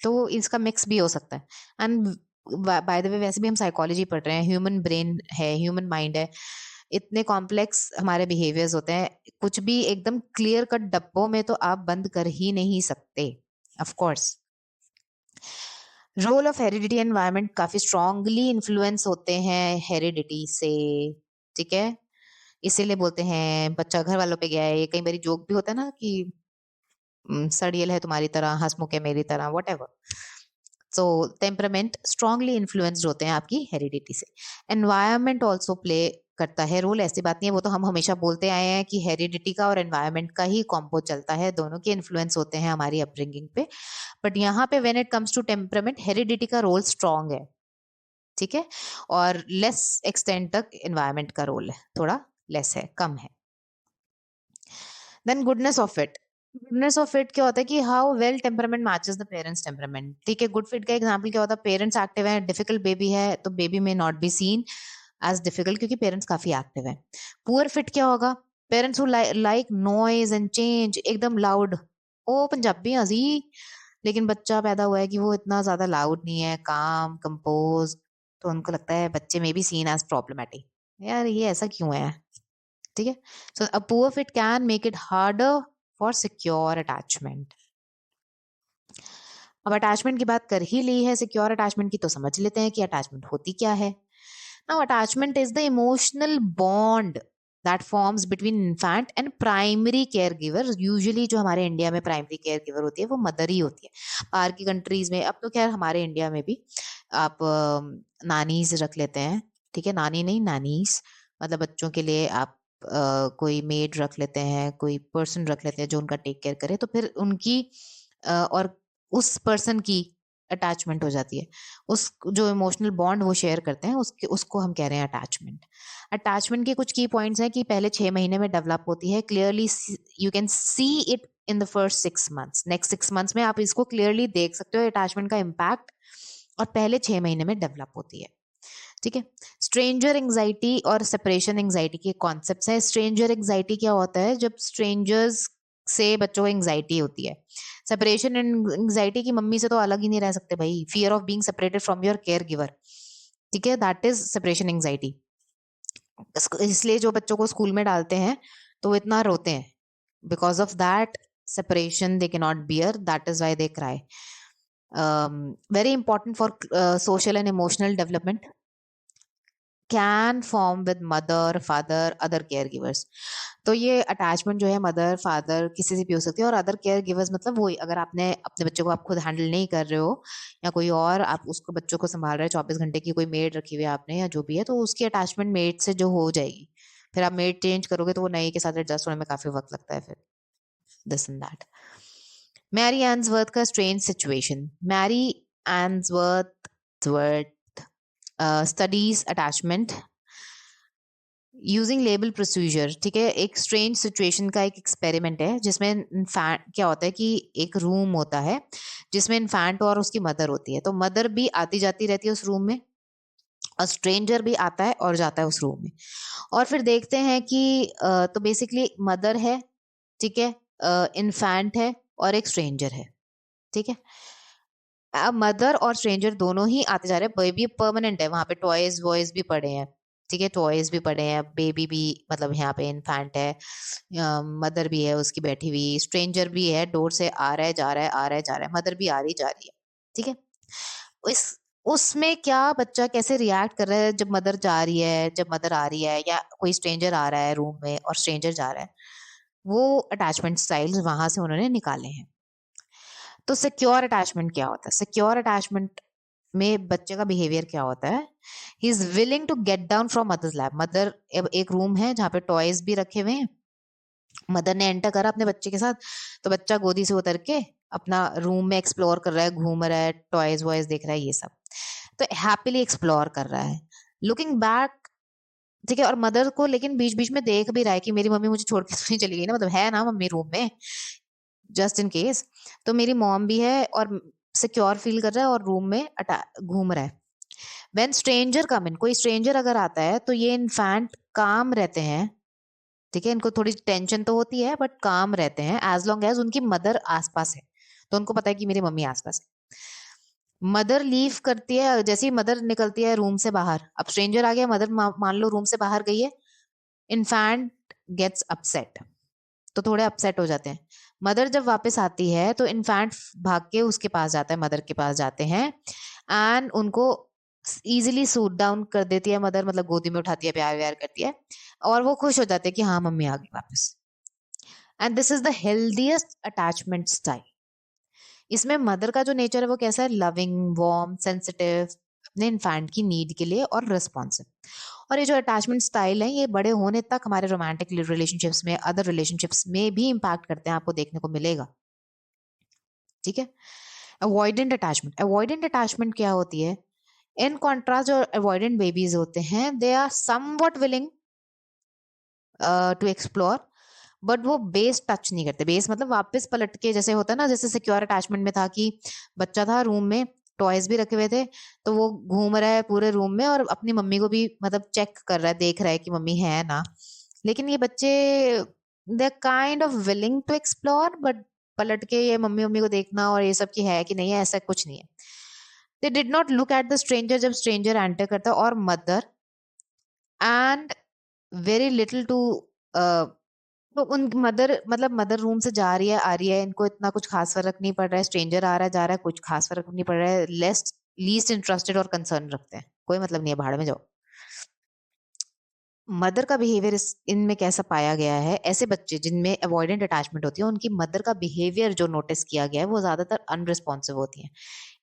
तो इसका मिक्स भी हो सकता है। एंड बाय द वे वैसे भी हम साइकोलॉजी पढ़ रहे हैं, ह्यूमन ब्रेन है, ह्यूमन माइंड है, इतने कॉम्प्लेक्स हमारे बिहेवियर्स होते हैं, कुछ भी एकदम क्लियर कट डब्बों में तो आप बंद कर ही नहीं सकते। Of course role of heredity environment काफी स्ट्रांगली इन्फ्लुएंस होते हैं हेरिडिटी से, ठीक है। इसीलिए बोलते हैं बच्चा घर वालों पे गया है, ये कई बार जोक भी होता है ना कि सड़ियल है तुम्हारी तरह, हंसमुख है मेरी तरह, what ever. So temperament strongly influenced होते हैं आपकी हेरिडिटी से। एनवायरनमेंट ऑल्सो प्ले करता है रोल, ऐसी बात नहीं है, वो तो हम हमेशा बोलते आए हैं कि हेरिडिटी का और एनवायरनमेंट का ही कॉम्बो चलता है, दोनों के इन्फ्लुएंस होते हैं हमारी अपब्रिंगिंग पे। बट यहाँ पे when it comes to temperament, heredity का रोल स्ट्रांग है, ठीक है, और लेस एक्सटेंड तक एनवायरनमेंट का रोल है, थोड़ा लेस है, कम है। Then goodness of it, goodness of it क्या होता है कि how well temperament matches the parents temperament, ठीक है। गुड फिट का एग्जांपल क्या होता है, पेरेंट्स एक्टिव है, डिफिकल्ट बेबी है, तो baby may not be seen as difficult क्योंकि पेरेंट्स काफी एक्टिव है। पुअर फिट क्या होगा, parents who like noise and change, एकदम लाउड, ओ पंजाबी हंसी, लेकिन बच्चा पैदा हुआ है कि वो इतना ज्यादा लाउड नहीं है, काम कंपोज, तो उनको लगता है बच्चे में भी सीन एज प्रॉब्लमेटिक, यार ये ऐसा क्यों है, ठीक है। So a poor fit can make it harder for secure attachment. अब अटैचमेंट की बात कर ही ली है, सिक्योर अटैचमेंट की, तो समझ लेते हैं कि अटैचमेंट होती क्या है। Now attachment is the emotional bond that forms between infant and primary care giver. Usually जो हमारे इंडिया में प्राइमरी केयर गिवर होती है वो मदर ही होती है। बाहर की कंट्रीज में, अब तो खैर हमारे इंडिया में भी आप नानीज रख लेते हैं, ठीक है, नानी नहीं नानीज, मतलब बच्चों के लिए आप कोई मेड रख लेते हैं, कोई पर्सन रख लेते हैं जो उनका टेक केयर करे, तो फिर उनकी और उस पर्सन की अटैचमेंट हो जाती है, उस जो इमोशनल बॉन्ड वो शेयर करते हैं उसके उसको हम कह रहे हैं अटैचमेंट। अटैचमेंट के कुछ की पॉइंट्स हैं कि पहले 6 महीने में डेवलप होती है, clearly you can see it in the first 6 months, next 6 months में आप इसको क्लियरली देख सकते हो अटैचमेंट का इम्पैक्ट, और पहले 6 महीने में डेवलप होती है, ठीक है। स्ट्रेंजर एंग्जाइटी और सेपरेशन एंग्जाइटी के कॉन्सेप्ट्स हैं। स्ट्रेंजर एंग्जाइटी क्या होता है, जब स्ट्रेंजर्स से बच्चों को एंग्जाइटी होती है। सेपरेशन एंग्जाइटी की मम्मी से तो अलग ही नहीं रह सकते भाई, fear of being separated from your care giver, ठीक है, दैट इज सेपरेशन एंग्जाइटी। इसलिए जो बच्चों को स्कूल में डालते हैं तो वो इतना रोते हैं, because of that separation they cannot bear, that is why they cry. Very important for social and emotional development, can form with mother father other care givers. तो ये अटैचमेंट जो है मदर फादर किसी से भी हो सकती है, और अदर केयर गिवर्स मतलब वही, अगर आपने अपने बच्चे को आप खुद हैंडल नहीं कर रहे हो, या कोई और आप उसको बच्चों को संभाल रहे हैं 24 घंटे की, कोई मेड रखी हुई है आपने या जो भी है, तो उसकी अटैचमेंट मेड से जो हो जाएगी, फिर आप मेड चेंज करोगे तो वो नई के साथ एडजस्ट होने में काफी वक्त लगता है, फिर this and that. Mary Ainsworth का strange situation. Mary Ainsworth studies attachment using label procedure, ठीक है। एक स्ट्रेंज सिचुएशन का एक एक्सपेरिमेंट है जिसमें इन्फैंट क्या होता है कि एक रूम होता है जिसमें इन्फैंट और उसकी मदर होती है, तो मदर भी आती जाती रहती है उस रूम में, और स्ट्रेंजर भी आता है और जाता है उस रूम में। और फिर देखते हैं कि तो बेसिकली मदर है, ठीक है, इन्फेंट है और एक स्ट्रेंजर है, ठीक है। अब मदर और स्ट्रेंजर दोनों ही आते जा रहे हैं, बेबी परमानेंट है, वहां पे टॉयज वॉयज भी पड़े हैं, ठीक है, टॉयज भी पड़े हैं, बेबी भी मतलब यहाँ पे इन्फेंट है, मदर भी है उसकी बैठी हुई, स्ट्रेंजर भी है, डोर से आ रहा है जा रहा है आ रहा है जा रहा है, मदर भी आ रही जा रही है, ठीक है। इस उसमें क्या बच्चा कैसे रिएक्ट कर रहा है जब मदर जा रही है, जब मदर आ रही है, या कोई स्ट्रेंजर आ रहा है रूम में और स्ट्रेंजर जा रहा है, वो अटैचमेंट स्टाइल्स वहां से उन्होंने निकाले हैं। तो सिक्योर अटैचमेंट क्या होता है? सिक्योर अटैचमेंट में बच्चे का बिहेवियर क्या होता है? He is willing to get down from mothers lap. Mother, एक रूम है जहाँ पे टॉयज भी रखे हुए हैं, मदर ने एंटर करा अपने बच्चे के साथ, तो बच्चा गोदी से उतर के अपना रूम में एक्सप्लोर कर रहा है, घूम रहा है, टॉयज वॉयज देख रहा है, ये सब तो हैप्पीली एक्सप्लोर कर रहा है, लुकिंग बैक, ठीक है। और मदर को लेकिन बीच बीच में देख भी रहा है कि मेरी मम्मी मुझे छोड़ के तो नहीं चली गई ना, मतलब है ना मम्मी रूम में, जस्ट इन केस, तो मेरी मॉम भी है, और सिक्योर फील कर रहा है और रूम में घूम रहा है। व्हेन स्ट्रेंजर कम इन, कोई स्ट्रेंजर अगर आता है तो ये इन्फैंट काम रहते हैं, ठीक है, इनको थोड़ी टेंशन तो होती है बट काम रहते हैं एज लॉन्ग एज उनकी मदर आसपास है, तो उनको पता है कि मेरी मम्मी आसपास है। मदर लीव करती है, जैसे ही मदर निकलती है रूम से बाहर, अब स्ट्रेंजर आ गया, मदर मान लो रूम से बाहर गई है, इन्फैंट गेट्स अपसेट, तो थोड़े अपसेट हो जाते हैं। मदर जब वापस आती है तो इन्फैंट भाग के उसके पास जाता है, मदर के पास जाते हैं, एंड उनको इजीली सूट डाउन कर देती है मदर, मतलब गोदी में उठाती है, प्यार व्यार करती है, और वो खुश हो जाते हैं कि हाँ मम्मी आ गई वापस। And this is the healthiest attachment style. इसमें मदर का जो नेचर है वो कैसा है? लविंग, वार्म, सेंसिटिव, अपने इन्फैंट की नीड के लिए, और रिस्पॉन्सिव। और ये जो अटैचमेंट स्टाइल है ये बड़े होने तक हमारे रोमांटिक रिलेशनशिप्स में, अदर रिलेशनशिप्स में भी इम्पैक्ट करते हैं, आपको देखने को मिलेगा, ठीक है। अवॉइडेंट अटैचमेंट, अवॉइडेंट अटैचमेंट क्या होती है? इन कॉन्ट्रास्ट जो अवॉइडेंट बेबीज होते हैं, they are somewhat willing to explore, but वो बेस टच नहीं करते। बेस मतलब वापस पलट के, जैसे होता है ना, जैसे सिक्योर अटैचमेंट में था कि बच्चा था रूम में, टॉयज भी रखे हुए थे, तो वो घूम रहा है पूरे रूम में और अपनी मम्मी को भी मतलब चेक कर रहा है, देख रहा है कि मम्मी है ना। लेकिन ये बच्चे, they kind of willing to explore, but पलट के ये मम्मी मम्मी को देखना और ये सब की है कि नहीं है, ऐसा कुछ नहीं है। They did not look at the stranger जब स्ट्रेंजर एंटर करता है, और mother, and very little to, तो उन मदर, मतलब मदर रूम से जा रही है आ रही है, इनको इतना कुछ खास फर्क नहीं पड़ रहा है, स्ट्रेंजर आ रहा है जा रहा है, कुछ खास फर्क नहीं पड़ रहा है, लेस्ट लीस्ट इंटरेस्टेड और कंसर्न रखते हैं, कोई मतलब नहीं है, भाड़ में जाओ। मदर का बिहेवियर इनमें कैसा पाया गया है? ऐसे बच्चे जिनमें अवॉइडेंट अटैचमेंट होती है, उनकी मदर का बिहेवियर जो नोटिस किया गया है वो ज्यादातर अनरिस्पॉन्सिव होती है,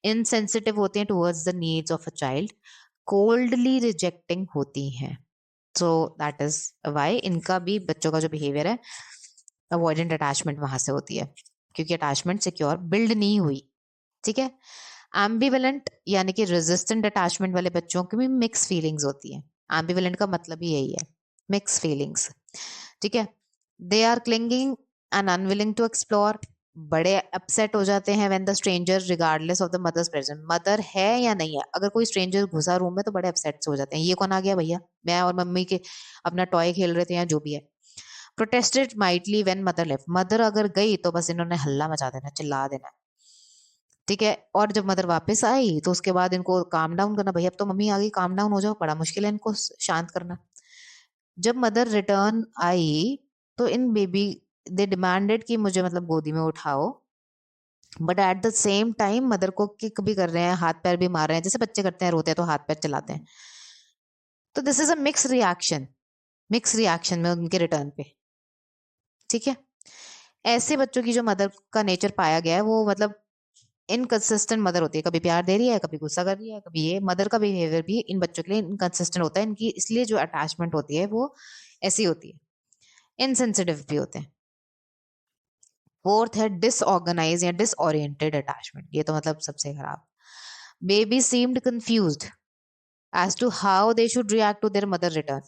इनसेंसिटिव होती हैं towards the needs of a child, coldly rejecting होती हैं। सो दैट इज वाई इनका भी, बच्चों का जो बिहेवियर है, अवॉइडेंट अटैचमेंट वहां से होती है, क्योंकि अटैचमेंट सिक्योर बिल्ड नहीं हुई, ठीक है। एम्बिवेलेंट यानी कि रेजिस्टेंट अटैचमेंट वाले बच्चों की भी मिक्स फीलिंग्स होती है। एम्बिवेलेंट का मतलब ही यही है, मिक्स फीलिंग्स, ठीक है। They are clinging and unwilling to explore, बड़े अपसेट हो जाते हैं when the stranger regardless of the mothers present, mother है या नहीं है, अगर कोई स्ट्रेंजर घुसा रूम में तो बड़े अपसेट हो जाते हैं, ये कौन आ गया भैया, मैं और मम्मी के अपना टॉय खेल रहे थे या जो भी है। Protested mightily when mother left, mother अगर गई तो बस इन्होंने हल्ला मचा देना, चिल्ला देना, ठीक है। और जब मदर वापस आई तो उसके बाद इनको काम डाउन करना, भैया अब तो मम्मी आ गई, काम डाउन हो जाओ, बड़ा मुश्किल है इनको शांत करना। जब मदर रिटर्न आई तो इन बेबी, दे डिमांडेड कि मुझे मतलब गोदी में उठाओ, but at the same time mother को किक भी कर रहे हैं, हाथ पैर भी मार रहे हैं, जैसे बच्चे करते हैं, रोते हैं तो हाथ पैर चलाते हैं। तो this is a mix reaction, mix reaction में उनके रिटर्न पे, ठीक है। ऐसे बच्चों की जो मदर का नेचर पाया गया है वो मतलब इनकंसिस्टेंट मदर होती है, कभी प्यार दे रही है, कभी गुस्सा कर रही है, कभी ये, मदर का बिहेवियर भी इन बच्चों के लिए इनकंसिस्टेंट होता है, इनकी इसलिए जो अटैचमेंट होती है वो ऐसी होती है, इनसेंसिटिव भी होते हैं। फोर्थ है डिसऑर्गेनाइज या डिसओरिएंटेड अटैचमेंट, ये तो मतलब सबसे खराब। Baby seemed confused as to how they should react to their mother return.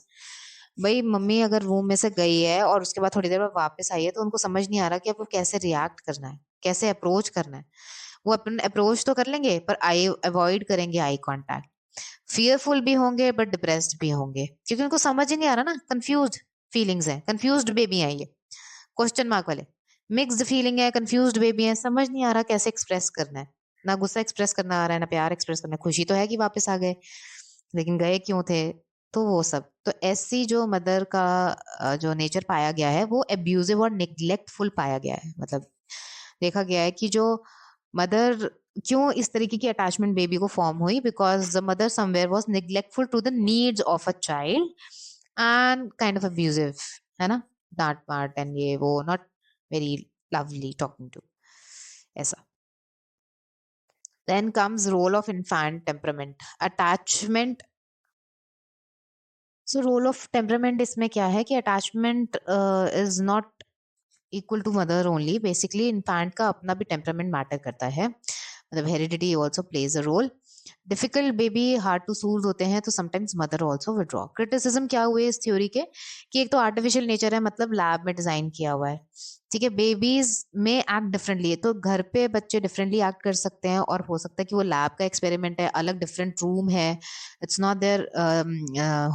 भाई मम्मी अगर रूम में से गई है और उसके बाद थोड़ी देर बाद वापस आई है तो उनको समझ नहीं आ रहा कि अब वो कैसे रिएक्ट करना है, कैसे अप्रोच करना है। वो अपन अप्रोच तो कर लेंगे पर आई अवॉइड करेंगे आई कांटेक्ट, fearful भी होंगे but depressed भी होंगे, क्योंकि उनको समझ ही नहीं आ रहा ना, confused feelings है, confused baby है ये, क्वेश्चन मार्क वाले, मिक्स्ड फीलिंग है, कंफ्यूज्ड बेबी है, समझ नहीं आ रहा कैसे एक्सप्रेस करना है, ना गुस्सा एक्सप्रेस करना आ रहा है, ना प्यार एक्सप्रेस करना है, खुशी तो है कि वापस आ गए, लेकिन गए क्यों थे, तो वो सब। तो ऐसी जो मदर का जो नेचर पाया गया है वो एब्यूजिव और निग्लेक्टफुल पाया गया है। मतलब देखा गया है कि जो मदर, क्यों इस तरीके की अटैचमेंट बेबी को फॉर्म हुई, because the mother somewhere was neglectful to the needs of a child and kind of abusive, है ना, डांट पाट एंड ये वो, not very lovely talking to, ऐसा। Then comes role of infant temperament, attachment। So role of temperament इसमें क्या है कि attachment is not equal to mother only, basically infant का अपना भी टेम्परामेंट मैटर करता है, मतलब heredity also plays a role. Difficult baby hard to soothe होते हैं तो sometimes mother also withdraw. Criticism क्या हुए इस थ्योरी के कि एक तो आर्टिफिशियल नेचर है, मतलब लैब में डिजाइन किया हुआ है, ठीक है, बेबीज में एक्ट डिफरेंटली है, तो घर पे बच्चे डिफरेंटली एक्ट कर सकते हैं, और हो सकता है कि वो लैब का एक्सपेरिमेंट है, अलग डिफरेंट रूम है, it's not their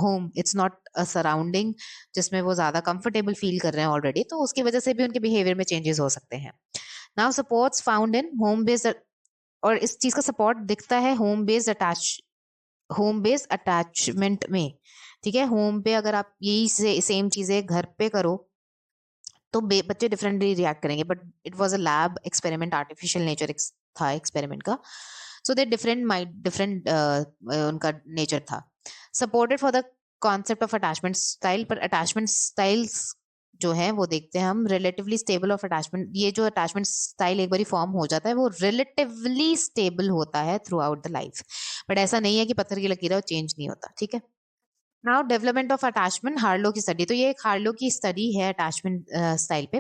home, it's not a surrounding जिसमें वो ज्यादा कंफर्टेबल फील कर रहे हैं ऑलरेडी, तो उसकी वजह से भी उनके बिहेवियर में चेंजेस हो सकते हैं। Now supports found in home based, और इस चीज का सपोर्ट दिखता है होम बेस्ड अटैचमेंट में, ठीक है। होम पे अगर आप यही सेम चीजें घर पे करो तो बच्चे डिफरेंटली रिएक्ट करेंगे, but it was a lab experiment, artificial nature था एक्सपेरिमेंट का, सो दे डिफरेंट उनका नेचर था। Supported for the concept of attachment style, पर अटैचमेंट स्टाइल्स जो है वो देखते हैं हम, रिलेटिवली स्टेबल ऑफ अटैचमेंट, ये जो अटैचमेंट स्टाइल एक बार फॉर्म हो जाता है वो रिलेटिवली स्टेबल होता है through out the life, but ऐसा नहीं है कि पत्थर की लकीर है और चेंज नहीं होता, ठीक है। Now development of attachment, Harlow की स्टडी, तो ये एक हार्लो की स्टडी है अटैचमेंट स्टाइल पे।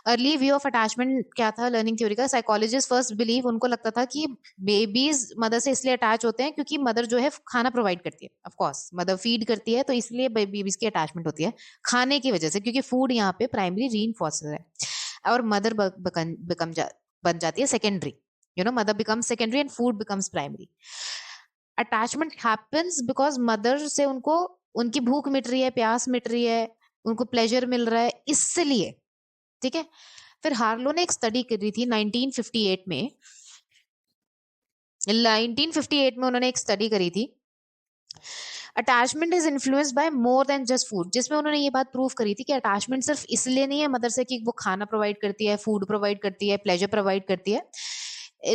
अर्ली व्यू ऑफ अटैचमेंट क्या था लर्निंग थ्योरी का, साइकोलॉजिस्ट फर्स्ट बिलीव, उनको लगता था कि बेबीज मदर से इसलिए अटैच होते हैं क्योंकि मदर जो है खाना प्रोवाइड करती है, ऑफ कोर्स मदर फीड करती है, तो इसलिए बेबीज की अटैचमेंट होती है खाने की वजह से, क्योंकि फूड यहाँ पे प्राइमरी रीइंफोर्सर है, और मदर बन जाती है secondary, you know, mother becomes secondary and food becomes primary. Attachment happens because mother से उनको उनकी भूख मिट रही है, प्यास मिट रही है, उनको प्लेजर मिल रहा है, इसलिए, ठीक है। फिर हार्लो ने एक स्टडी करी थी 1958 में, 1958 में उन्होंने एक स्टडी करी थी, attachment is influenced by more than just food, जिसमें उन्होंने ये बात प्रूव करी थी कि अटैचमेंट सिर्फ इसलिए नहीं है मदर से कि वो खाना प्रोवाइड करती है, फूड प्रोवाइड करती है, प्लेजर प्रोवाइड करती है।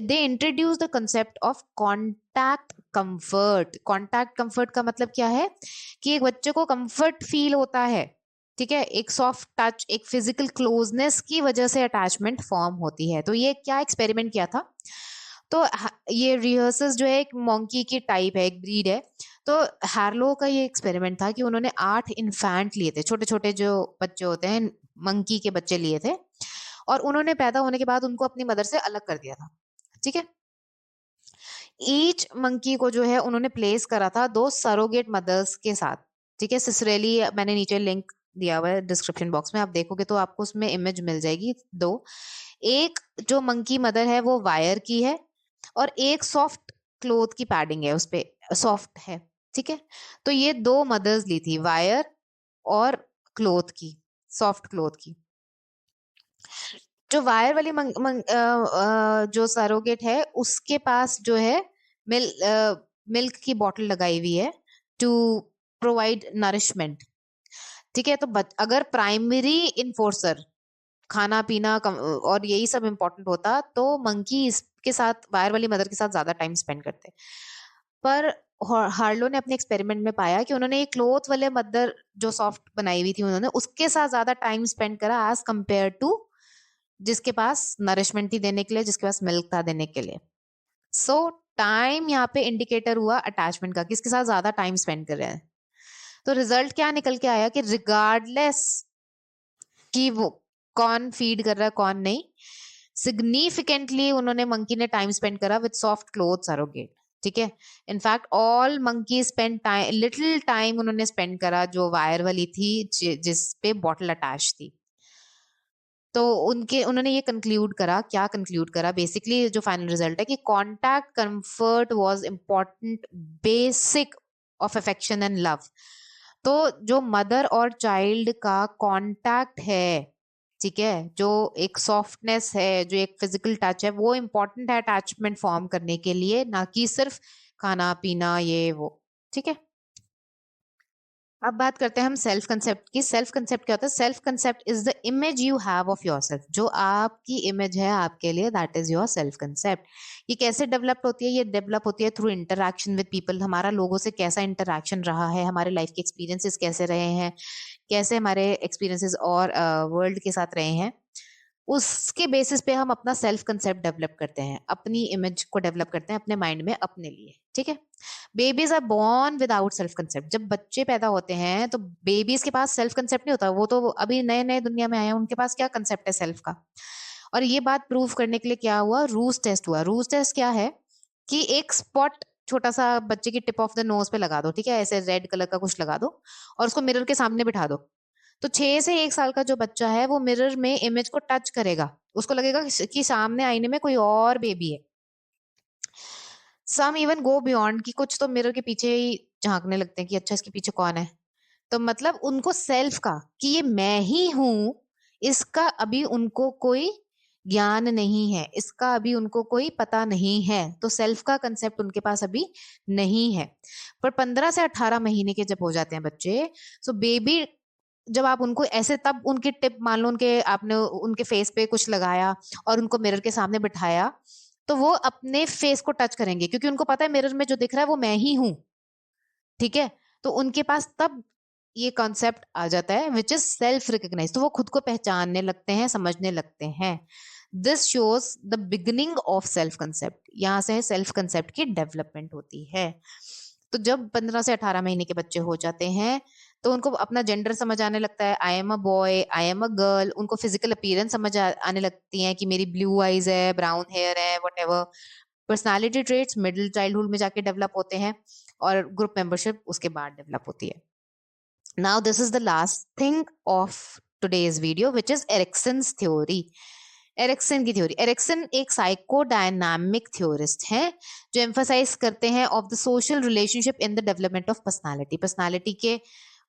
They introduce the concept of contact comfort. Contact comfort का मतलब क्या है कि एक बच्चे को कंफर्ट फील होता है, ठीक है, एक सॉफ्ट टच, एक फिजिकल क्लोजनेस की वजह से अटैचमेंट फॉर्म होती है। तो ये क्या एक्सपेरिमेंट किया था, तो ये रिहर्सल्स जो है एक मोंकी की टाइप है, एक ब्रीड है, तो हार्लो का ये एक्सपेरिमेंट था कि उन्होंने 8 इन्फेंट लिए थे, छोटे छोटे जो बच्चे होते हैं मंकी के बच्चे लिए थे, और उन्होंने पैदा होने के बाद उनको अपनी मदर से अलग कर दिया था, ठीक है। ईच मंकी को जो है उन्होंने प्लेस करा था 2 सरोगेट मदर्स के साथ, ठीक है। सिसरेली, मैंने नीचे लिंक दिया हुआ है डिस्क्रिप्शन बॉक्स में, आप देखोगे तो आपको उसमें इमेज मिल जाएगी। 2, एक जो मंकी मदर है वो वायर की है, और एक सॉफ्ट क्लोथ की पैडिंग है, उस पे सॉफ्ट है, ठीक है। तो ये 2 मदर्स ली थी, वायर और क्लोथ की, सॉफ्ट क्लोथ की। जो वायर वाली जो सरोगेट है उसके पास जो है मिल्क की बॉटल लगाई हुई है टू प्रोवाइड नरिशमेंट, ठीक है। तो अगर प्राइमरी इन्फोर्सर खाना पीना और यही सब इंपॉर्टेंट होता तो मंकी इसके साथ, वायर वाली मदर के साथ ज्यादा टाइम स्पेंड करते। पर हार्लो ने अपने एक्सपेरिमेंट में पाया कि उन्होंने ये क्लोथ वाले मदर जो सॉफ्ट बनाई हुई थी उन्होंने उसके साथ ज्यादा टाइम स्पेंड करा एज कंपेयर टू जिसके पास नरिशमेंट थी देने के लिए, जिसके पास मिल्क था देने के लिए। सो टाइम यहाँ पे इंडिकेटर हुआ अटैचमेंट का, किसके साथ ज्यादा टाइम स्पेंड कर रहे हैं। तो रिजल्ट क्या निकल के आया कि रिगार्डलेस कि वो कौन फीड कर रहा है कौन नहीं, सिग्निफिकेंटली उन्होंने मंकी ने टाइम स्पेंड करा विद सॉफ्ट क्लोथ सरोगेट, ठीक है। In fact all monkey spend time, little time उन्होंने स्पेंड करा जो वायर वाली थी जिस पे बॉटल अटैच थी। तो उन्होंने ये कंक्लूड करा, क्या कंक्लूड करा, बेसिकली जो फाइनल रिजल्ट है कि contact comfort was important basic of affection and love. तो जो मदर और चाइल्ड का कॉन्टैक्ट है, ठीक है, जो एक सॉफ्टनेस है, जो एक फिजिकल टच है, वो इम्पोर्टेंट है अटैचमेंट फॉर्म करने के लिए, ना कि सिर्फ खाना पीना ये वो। ठीक है, अब बात करते हैं हम सेल्फ कंसेप्ट की। सेल्फ कंसेप्ट क्या होता है? Self concept is the image you have of yourself. जो आपकी इमेज है आपके लिए, that is your self concept. ये कैसे डेवलप होती है? ये डेवलप होती है थ्रू इंटरैक्शन विद पीपल। हमारा लोगों से कैसा इंटरैक्शन रहा है, हमारे लाइफ के एक्सपीरियंसेस कैसे रहे हैं, कैसे हमारे एक्सपीरियंसेस और वर्ल्ड के साथ रहे हैं, उसके बेसिस पे हम अपना सेल्फ कंसेप्ट डेवलप करते हैं, अपनी इमेज को डेवलप करते हैं अपने माइंड में अपने लिए। ठीक है, babies are born without self concept. जब बच्चे पैदा होते हैं तो बेबीज के पास सेल्फ कंसेप्ट नहीं होता, वो तो अभी नए नए दुनिया में आए हैं, उनके पास क्या कंसेप्ट है सेल्फ का। और ये बात प्रूव करने के लिए क्या हुआ? रूज टेस्ट हुआ। रूज टेस्ट क्या है कि एक स्पॉट छोटा सा बच्चे की टिप ऑफ द नोज पे लगा दो, ठीक है, ऐसे रेड कलर का कुछ लगा दो, और उसको मिरर के सामने बिठा दो। तो 6 से 1 साल का जो बच्चा है वो मिरर में इमेज को टच करेगा, उसको लगेगा कि सामने आईने में कोई और बेबी है। सम इवन गो बियॉन्ड, कि कुछ तो मिरर के पीछे ही झांकने लगते हैं कि अच्छा इसके पीछे कौन है। तो मतलब उनको सेल्फ का, कि ये मैं ही हूं, इसका अभी उनको कोई ज्ञान नहीं है, इसका अभी उनको कोई पता नहीं है। तो सेल्फ का कंसेप्ट उनके पास अभी नहीं है। पर 15 से 18 महीने के जब हो जाते हैं बच्चे, सो बेबी, जब आप उनको ऐसे, तब उनकी टिप मान लो उनके, आपने उनके फेस पे कुछ लगाया और उनको मिरर के सामने बिठाया, तो वो अपने फेस को टच करेंगे, क्योंकि उनको पता है मिरर में जो दिख रहा है वो मैं ही हूं। ठीक है, तो उनके पास तब ये कॉन्सेप्ट आ जाता है विच इज सेल्फ रिकग्नाइज। तो वो खुद को पहचानने लगते हैं, समझने लगते हैं। This shows the beginning of self concept. यहाँ से सेल्फ कंसेप्ट की डेवलपमेंट होती है। तो जब 15 से 18 महीने के बच्चे हो जाते हैं तो उनको अपना जेंडर समझ आने लगता है, I am a boy, I am a girl. उनको फिजिकल अपीयरेंस समझ आने लगती है कि मेरी ब्लू आईज है, ब्राउन हेयर है, what. Personality traits middle childhood में जाके डेवलप होते हैं, और ग्रुप मेंबरशिप उसके बाद डेवलप होती है। Now this is the last thing of today's video which is Erikson's theory. Erikson की थ्योरी। एरिक्सन एक साइकोडायनामिक थ्योरिस्ट हैं जो एम्फसाइज करते हैं of the social relationship in the development of personality. Personality के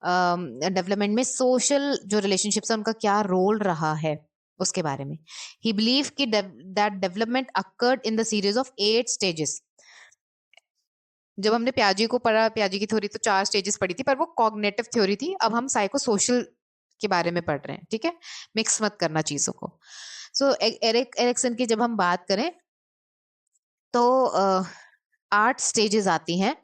डेवलपमेंट में सोशल जो रिलेशनशिप्स है उनका क्या रोल रहा है उसके बारे में। ही बिलीव कि that development occurred in the series of 8 stages. जब हमने प्याजी को पढ़ा, प्याजी की थ्योरी, तो 4 स्टेजेस पढ़ी थी, पर वो कॉग्निटिव थ्योरी थी। अब हम साइको सोशल के बारे में पढ़ रहे हैं। ठीक है, मिक्स मत करना चीजों को। सो एरिक्सन की जब हम बात करें तो 8 स्टेजेस आती हैं।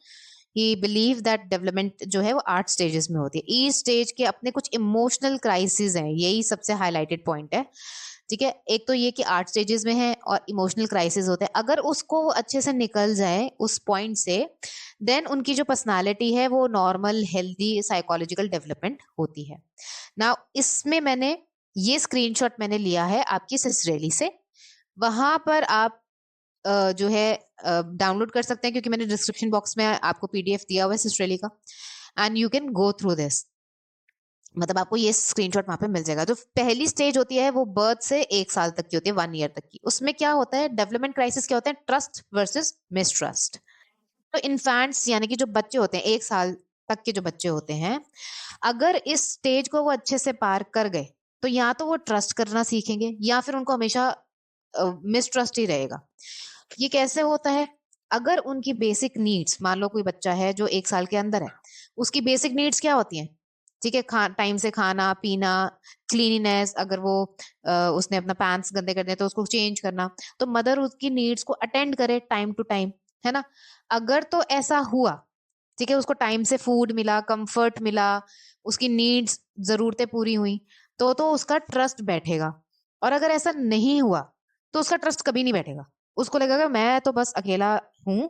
ही बिलीव दैट डेवलपमेंट जो है वो 8 स्टेजेस में होती है। ईच स्टेज के अपने कुछ इमोशनल क्राइसिस हैं, यही सबसे हाईलाइटेड पॉइंट है। ठीक है, एक तो ये कि 8 स्टेजेस में है और इमोशनल क्राइसिस होते हैं। अगर उसको अच्छे से निकल जाए उस पॉइंट से, देन उनकी जो पर्सनालिटी है वो नॉर्मल हेल्दी साइकोलॉजिकल डेवलपमेंट होती है। ना इसमें मैंने ये स्क्रीनशॉट मैंने लिया है आपकी सिसरेली से। वहां पर आप जो है डाउनलोड कर सकते हैं, क्योंकि मैंने डिस्क्रिप्शन बॉक्स में आपको पीडीएफ दिया हुआ है सिस्ट्रेली का, and you can go through this. मतलब आपको ये स्क्रीनशॉट वहां पे मिल जाएगा। जो पहली स्टेज होती है वो बर्थ से 1 साल तक की होती है, 1 ईयर तक की। उसमें क्या होता है, डेवलपमेंट क्राइसिस क्या होते हैं, ट्रस्ट वर्सेस मिसट्रस्ट। तो इन्फेंट्स यानी कि जो बच्चे होते हैं 1 साल तक के जो बच्चे होते हैं, अगर इस स्टेज को वो अच्छे से पार कर गए तो या तो वो ट्रस्ट करना सीखेंगे या फिर उनको हमेशा मिसट्रस्ट ही रहेगा। ये कैसे होता है? अगर उनकी बेसिक नीड्स, मान लो कोई बच्चा है जो 1 साल के अंदर है, उसकी बेसिक नीड्स क्या होती हैं? ठीक है, टाइम से खाना पीना, क्लीनिनेस, अगर वो उसने अपना पैंट्स गंदे कर दिए तो उसको चेंज करना, तो मदर उसकी नीड्स को अटेंड करे टाइम टू टाइम, है ना। अगर तो ऐसा हुआ, ठीक है, उसको टाइम से फूड मिला, कंफर्ट मिला, उसकी नीड्स जरूरतें पूरी हुई, तो उसका ट्रस्ट बैठेगा। और अगर ऐसा नहीं हुआ तो उसका ट्रस्ट कभी नहीं बैठेगा। उसको लगेगा मैं तो बस अकेला हूं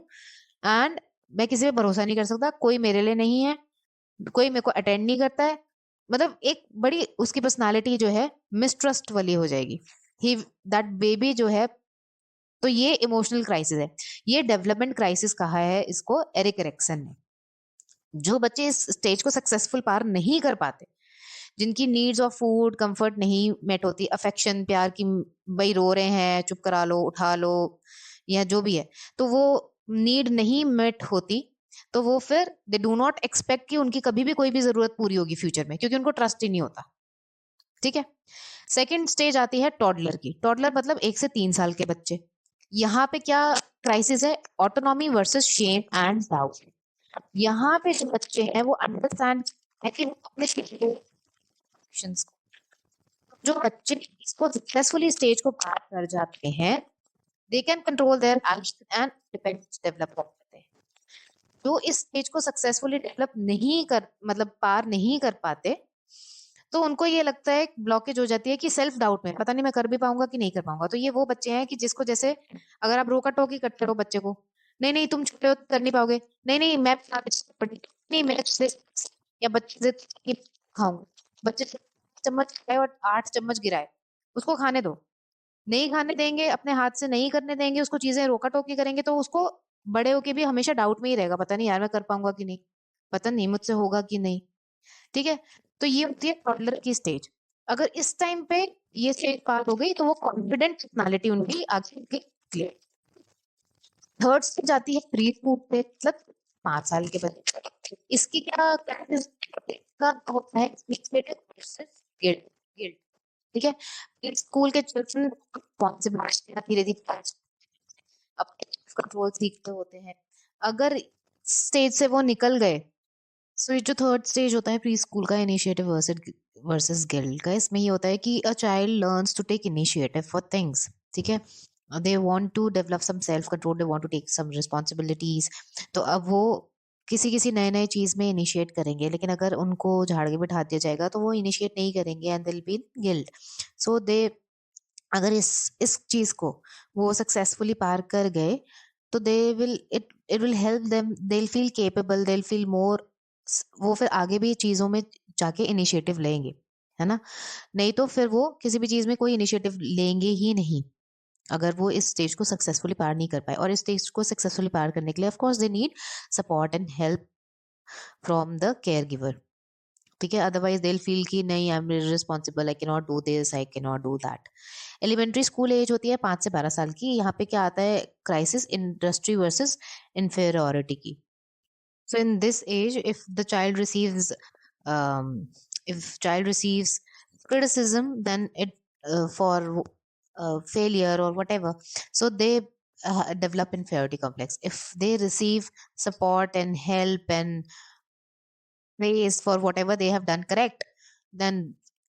एंड मैं किसी पे भरोसा नहीं कर सकता, कोई मेरे लिए नहीं है, कोई मेरे को अटेंड नहीं करता है। मतलब एक बड़ी उसकी पर्सनालिटी जो है मिसट्रस्ट वाली हो जाएगी। ही दैट बेबी जो है, तो ये इमोशनल क्राइसिस है, ये डेवलपमेंट क्राइसिस कहा है इसको एरिक एरिक्सन ने। जो बच्चे इस स्टेज को सक्सेसफुल पार नहीं कर पाते, जिनकी नीड्स ऑफ फूड कंफर्ट नहीं मेट होती, अफेक्शन प्यार की, भाई रो रहे हैं चुप करा लो उठा लो या जो भी है, तो वो नीड नहीं मेट होती, तो वो फिर दे डू नॉट एक्सपेक्ट कि उनकी कभी भी कोई भी जरूरत पूरी होगी फ्यूचर में, क्योंकि उनको ट्रस्ट ही नहीं होता। ठीक है। सेकंड स्टेज आती है टॉडलर की। टॉडलर मतलब 1 से 3 साल के बच्चे। यहाँ पे क्या क्राइसिस है? Autonomy versus shame and doubt. यहाँ पे जो बच्चे हैं वो अंडरस्टैंड है कि वो अपने options को, जो बच्चे इसको सक्सेसफुली स्टेज को पार कर जाते हैं, they can control their action and dependence develop करते हैं। जो इस स्टेज को सक्सेसफुली डेवलप नहीं कर मतलब पार नहीं कर पाते, तो उनको ये लगता है, ब्लॉकेज हो जाती है कि सेल्फ डाउट में, पता नहीं मैं कर भी पाऊंगा कि नहीं कर पाऊंगा। तो ये वो बच्चे हैं कि जिसको जैसे अगर आप रोका टोकी करते रहो बच्चे को, नहीं नहीं तुम छोटे हो कर नहीं पाओगे, नहीं नहीं मैं नहीं मैं या बच्चे से खाऊंगा, बच्चे से चम्मच खाए और 8 चम्मच गिराए, उसको खाने दो। नहीं खाने देंगे, अपने हाथ से नहीं करने देंगे, उसको चीजें रोका टोकी करेंगे, तो उसको बड़े होके भी हमेशा डाउट में ही रहेगा, पता नहीं यार मैं कर पाऊंगा कि नहीं, पता नहीं मुझसे होगा कि नहीं। ठीक है। तो ये होती है टॉडलर की स्टेज। अगर इस टाइम पे ये स्टेज पार हो गई तो वो कॉन्फिडेंट पर्सनालिटी उनकी आगे की क्लियर। थर्ड स्टेज आती है प्री स्कूल पे, मतलब 5 साल के बच्चे। इसकी क्या का होता है? गिल्ट। गिल्ट। ठीक है। प्री स्कूल के चिल्ड्रन रिस्पॉन्सिबिलिटी धीरे धीरे अब कंट्रोल सीखते होते हैं। अगर स्टेज से वो निकल गए, सो ये जो थर्ड स्टेज होता है प्री स्कूल का, इनिशिएटिव वर्सेस गिल्ट का, इसमें ये होता है कि a child learns to take initiative for things. ठीक है। They want to develop some self control, they want to take some responsibilities. तो अब वो किसी किसी नए नए चीज में इनिशिएट करेंगे, लेकिन अगर उनको झाड़ के बिठा दिया जाएगा तो वो इनिशिएट नहीं करेंगे एंड दिल बी गिल्ट। सो दे अगर इस चीज को वो सक्सेसफुली पार कर गए, तो they will it will help them, they will feel capable, they will feel more, वो फिर आगे भी चीजों में जाके इनिशिएटिव लेंगे, है ना। नहीं तो फिर वो किसी भी चीज में कोई इनिशिएटिव लेंगे ही नहीं, अगर वो इस स्टेज को सक्सेसफुली पार नहीं कर पाए। और इस स्टेज को सक्सेसफुली पार करने के लिए of course they need support and help from the care giver. ठीक है। अदरवाइज दे फील कि नहीं I am responsible, I can not do this, I can not do that. Elementary school age होती है 5 से 12 साल की। यहाँ पे क्या आता है? क्राइसिस इंडस्ट्री वर्सेस इंफीरियोरिटी की। So in this age, um, if child receives criticism, then it for failure or whatever, so they develop inferiority complex. If they receive support and help and praise for whatever they have done correct, then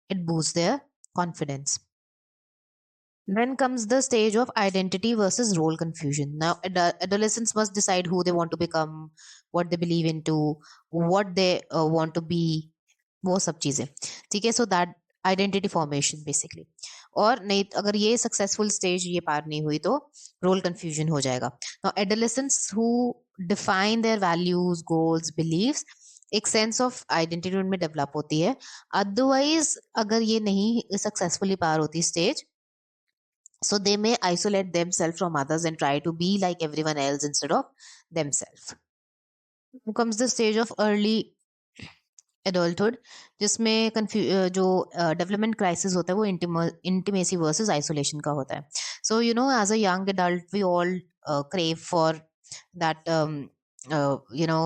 it boosts their confidence. Then comes the stage of identity versus role confusion. Now, adolescents must decide who they want to become, what they believe into, what they want to be, वो सब चीजें। ठीक है। So that identity formation basically. और नहीं, अगर ये successful stage ये पार नहीं हुई तो रोल कंफ्यूजन हो जाएगा। Now adolescents who define their values, goals, beliefs, एक सेंस ऑफ आइडेंटिटी उनमें डेवलप होती है। अदरवाइज अगर ये नहीं सक्सेसफुली पार होती stage, so they may isolate themselves from others and try to be like everyone else instead of themselves. Now comes the stage of early adulthood, जिसमें जो डेवलपमेंट क्राइसिस होता है वो इंटीमेसी वर्सेस आइसोलेशन का होता है। So you know as a young adult we all crave for that you know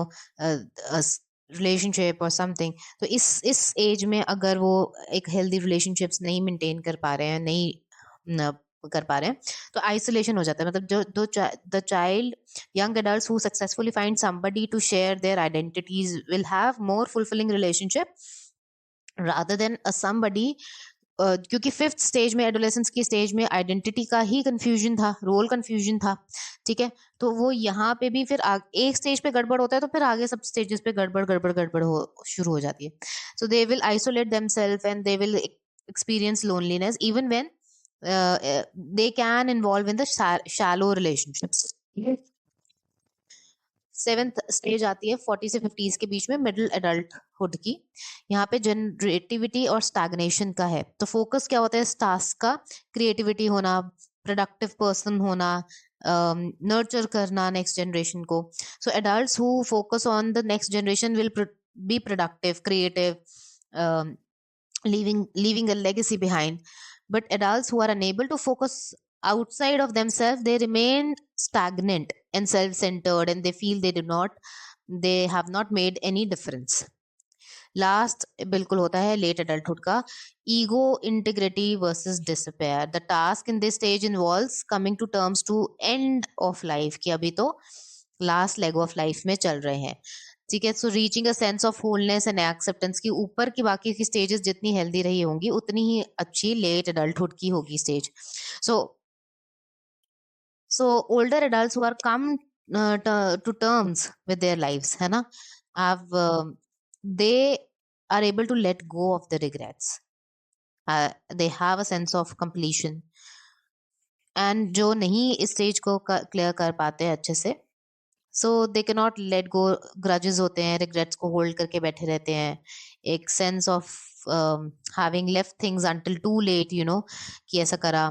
relationship और something. तो इस एज में अगर वो एक हेल्दी रिलेशनशिप्स नहीं मेंटेन कर पा रहे हैं, नहीं कर पा रहे हैं, तो आइसोलेशन हो जाता है। मतलब जो the child, young adults who successfully find somebody to share their identities will have more fulfilling relationship rather than a somebody, क्योंकि फिफ्थ स्टेज में, एडोलेसेंस की स्टेज में, आइडेंटिटी का ही कंफ्यूजन था, रोल कंफ्यूजन था। ठीक है। तो वो यहाँ पे भी फिर एक स्टेज पे गड़बड़ होता है तो फिर आगे सब स्टेजेस पे गड़बड़ गड़बड़ गड़बड़ हो शुरू हो जाती है। So they will isolate themselves and they will experience loneliness even when they can involve in the shallow relationships. Seventh stage आती है 40 से 50 के बीच में, मिडिल एडल्टहुड की। यहाँ पे जनरेटिविटी और स्टैग्नेशन का है। तो फोकस क्या होता है इस टास्क का? क्रिएटिविटी होना, प्रोडक्टिव पर्सन होना, नर्चर करना नेक्स्ट जनरेशन को। So adults who focus on the next generation will be productive, creative, leaving a legacy behind. But adults who are unable to focus outside of themselves, they remain stagnant and self-centered, and they feel they have not made any difference. Last बिल्कुल होता है late adulthood का ego integrity versus despair. The task in this stage involves coming to terms to end of life, कि अभी तो last leg of life में चल रहे हैं. ठीक है. So reaching a sense of wholeness and acceptance की ऊपर की बाकी की स्टेजेस जितनी हेल्दी रही होंगी उतनी ही अच्छी लेट एडल्टहुड की होगी stage. So older adults who are come to terms with their lives, है ना, have they are able to let go of the regrets. They have a sense of completion. And जो नहीं इस stage को clear कर पाते हैं अच्छे से, so they cannot let go. Grudges होते हैं, रिग्रेट्स को होल्ड करके बैठे रहते हैं. एक sense of having left things until too late, you know, कि ऐसा करा.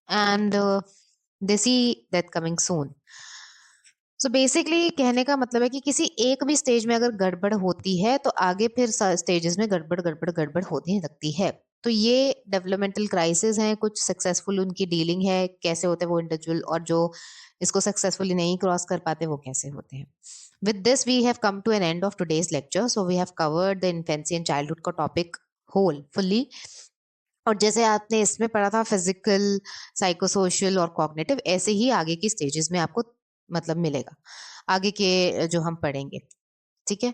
And they see that coming soon. So basically कहने का मतलब है कि किसी एक भी स्टेज में अगर गड़बड़ होती है तो आगे फिर स्टेजेस में गड़बड़ गड़बड़ गड़बड़ होने लगती है. तो ये डेवलपमेंटल क्राइसिस हैं. कुछ सक्सेसफुल उनकी डीलिंग है, कैसे होते हैं वो इंडिविजुअल, और जो इसको सक्सेसफुली नहीं क्रॉस कर पाते वो कैसे होते हैं. With this we have come to an end of today's lecture. So we have covered the infancy and childhood का टॉपिक होल फुल्ली. और जैसे आपने इसमें पढ़ा था फिजिकल, साइकोसोशल और कॉग्निटिव, ऐसे ही आगे की स्टेजेस में आपको मतलब मिलेगा आगे के जो हम पढ़ेंगे. ठीक है.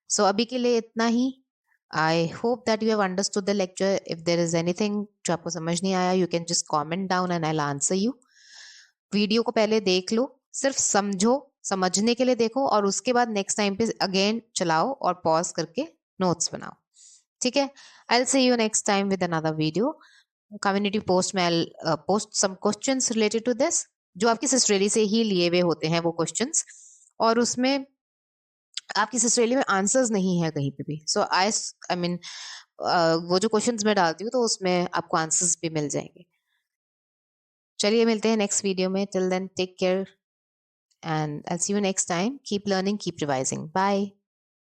सो अभी के लिए इतना ही. I hope that you have understood the lecture. If there is anything जो आपको समझ नहीं आया, you can just comment down and I will answer you. Video को पहले देख लो, सिर्फ समझो, समझने के लिए देखो, और उसके बाद नेक्स्ट टाइम पे अगेन चलाओ और पॉज करके नोट्स बनाओ. ठीक है. I will see you next time with another video. Community post में I post some questions related to this, जो आपकी सिस्टरेली से ही लिए हुए होते हैं वो क्वेश्चंस, और उसमें आपकी सिस्टरेली में आंसर्स नहीं है कहीं पे भी. सो आई मीन वो जो क्वेश्चंस मैं डालती हूँ तो उसमें आपको आंसर्स भी मिल जाएंगे. चलिए मिलते हैं नेक्स्ट वीडियो में. Till then take care and I see you next time. Keep learning, keep revising. Bye.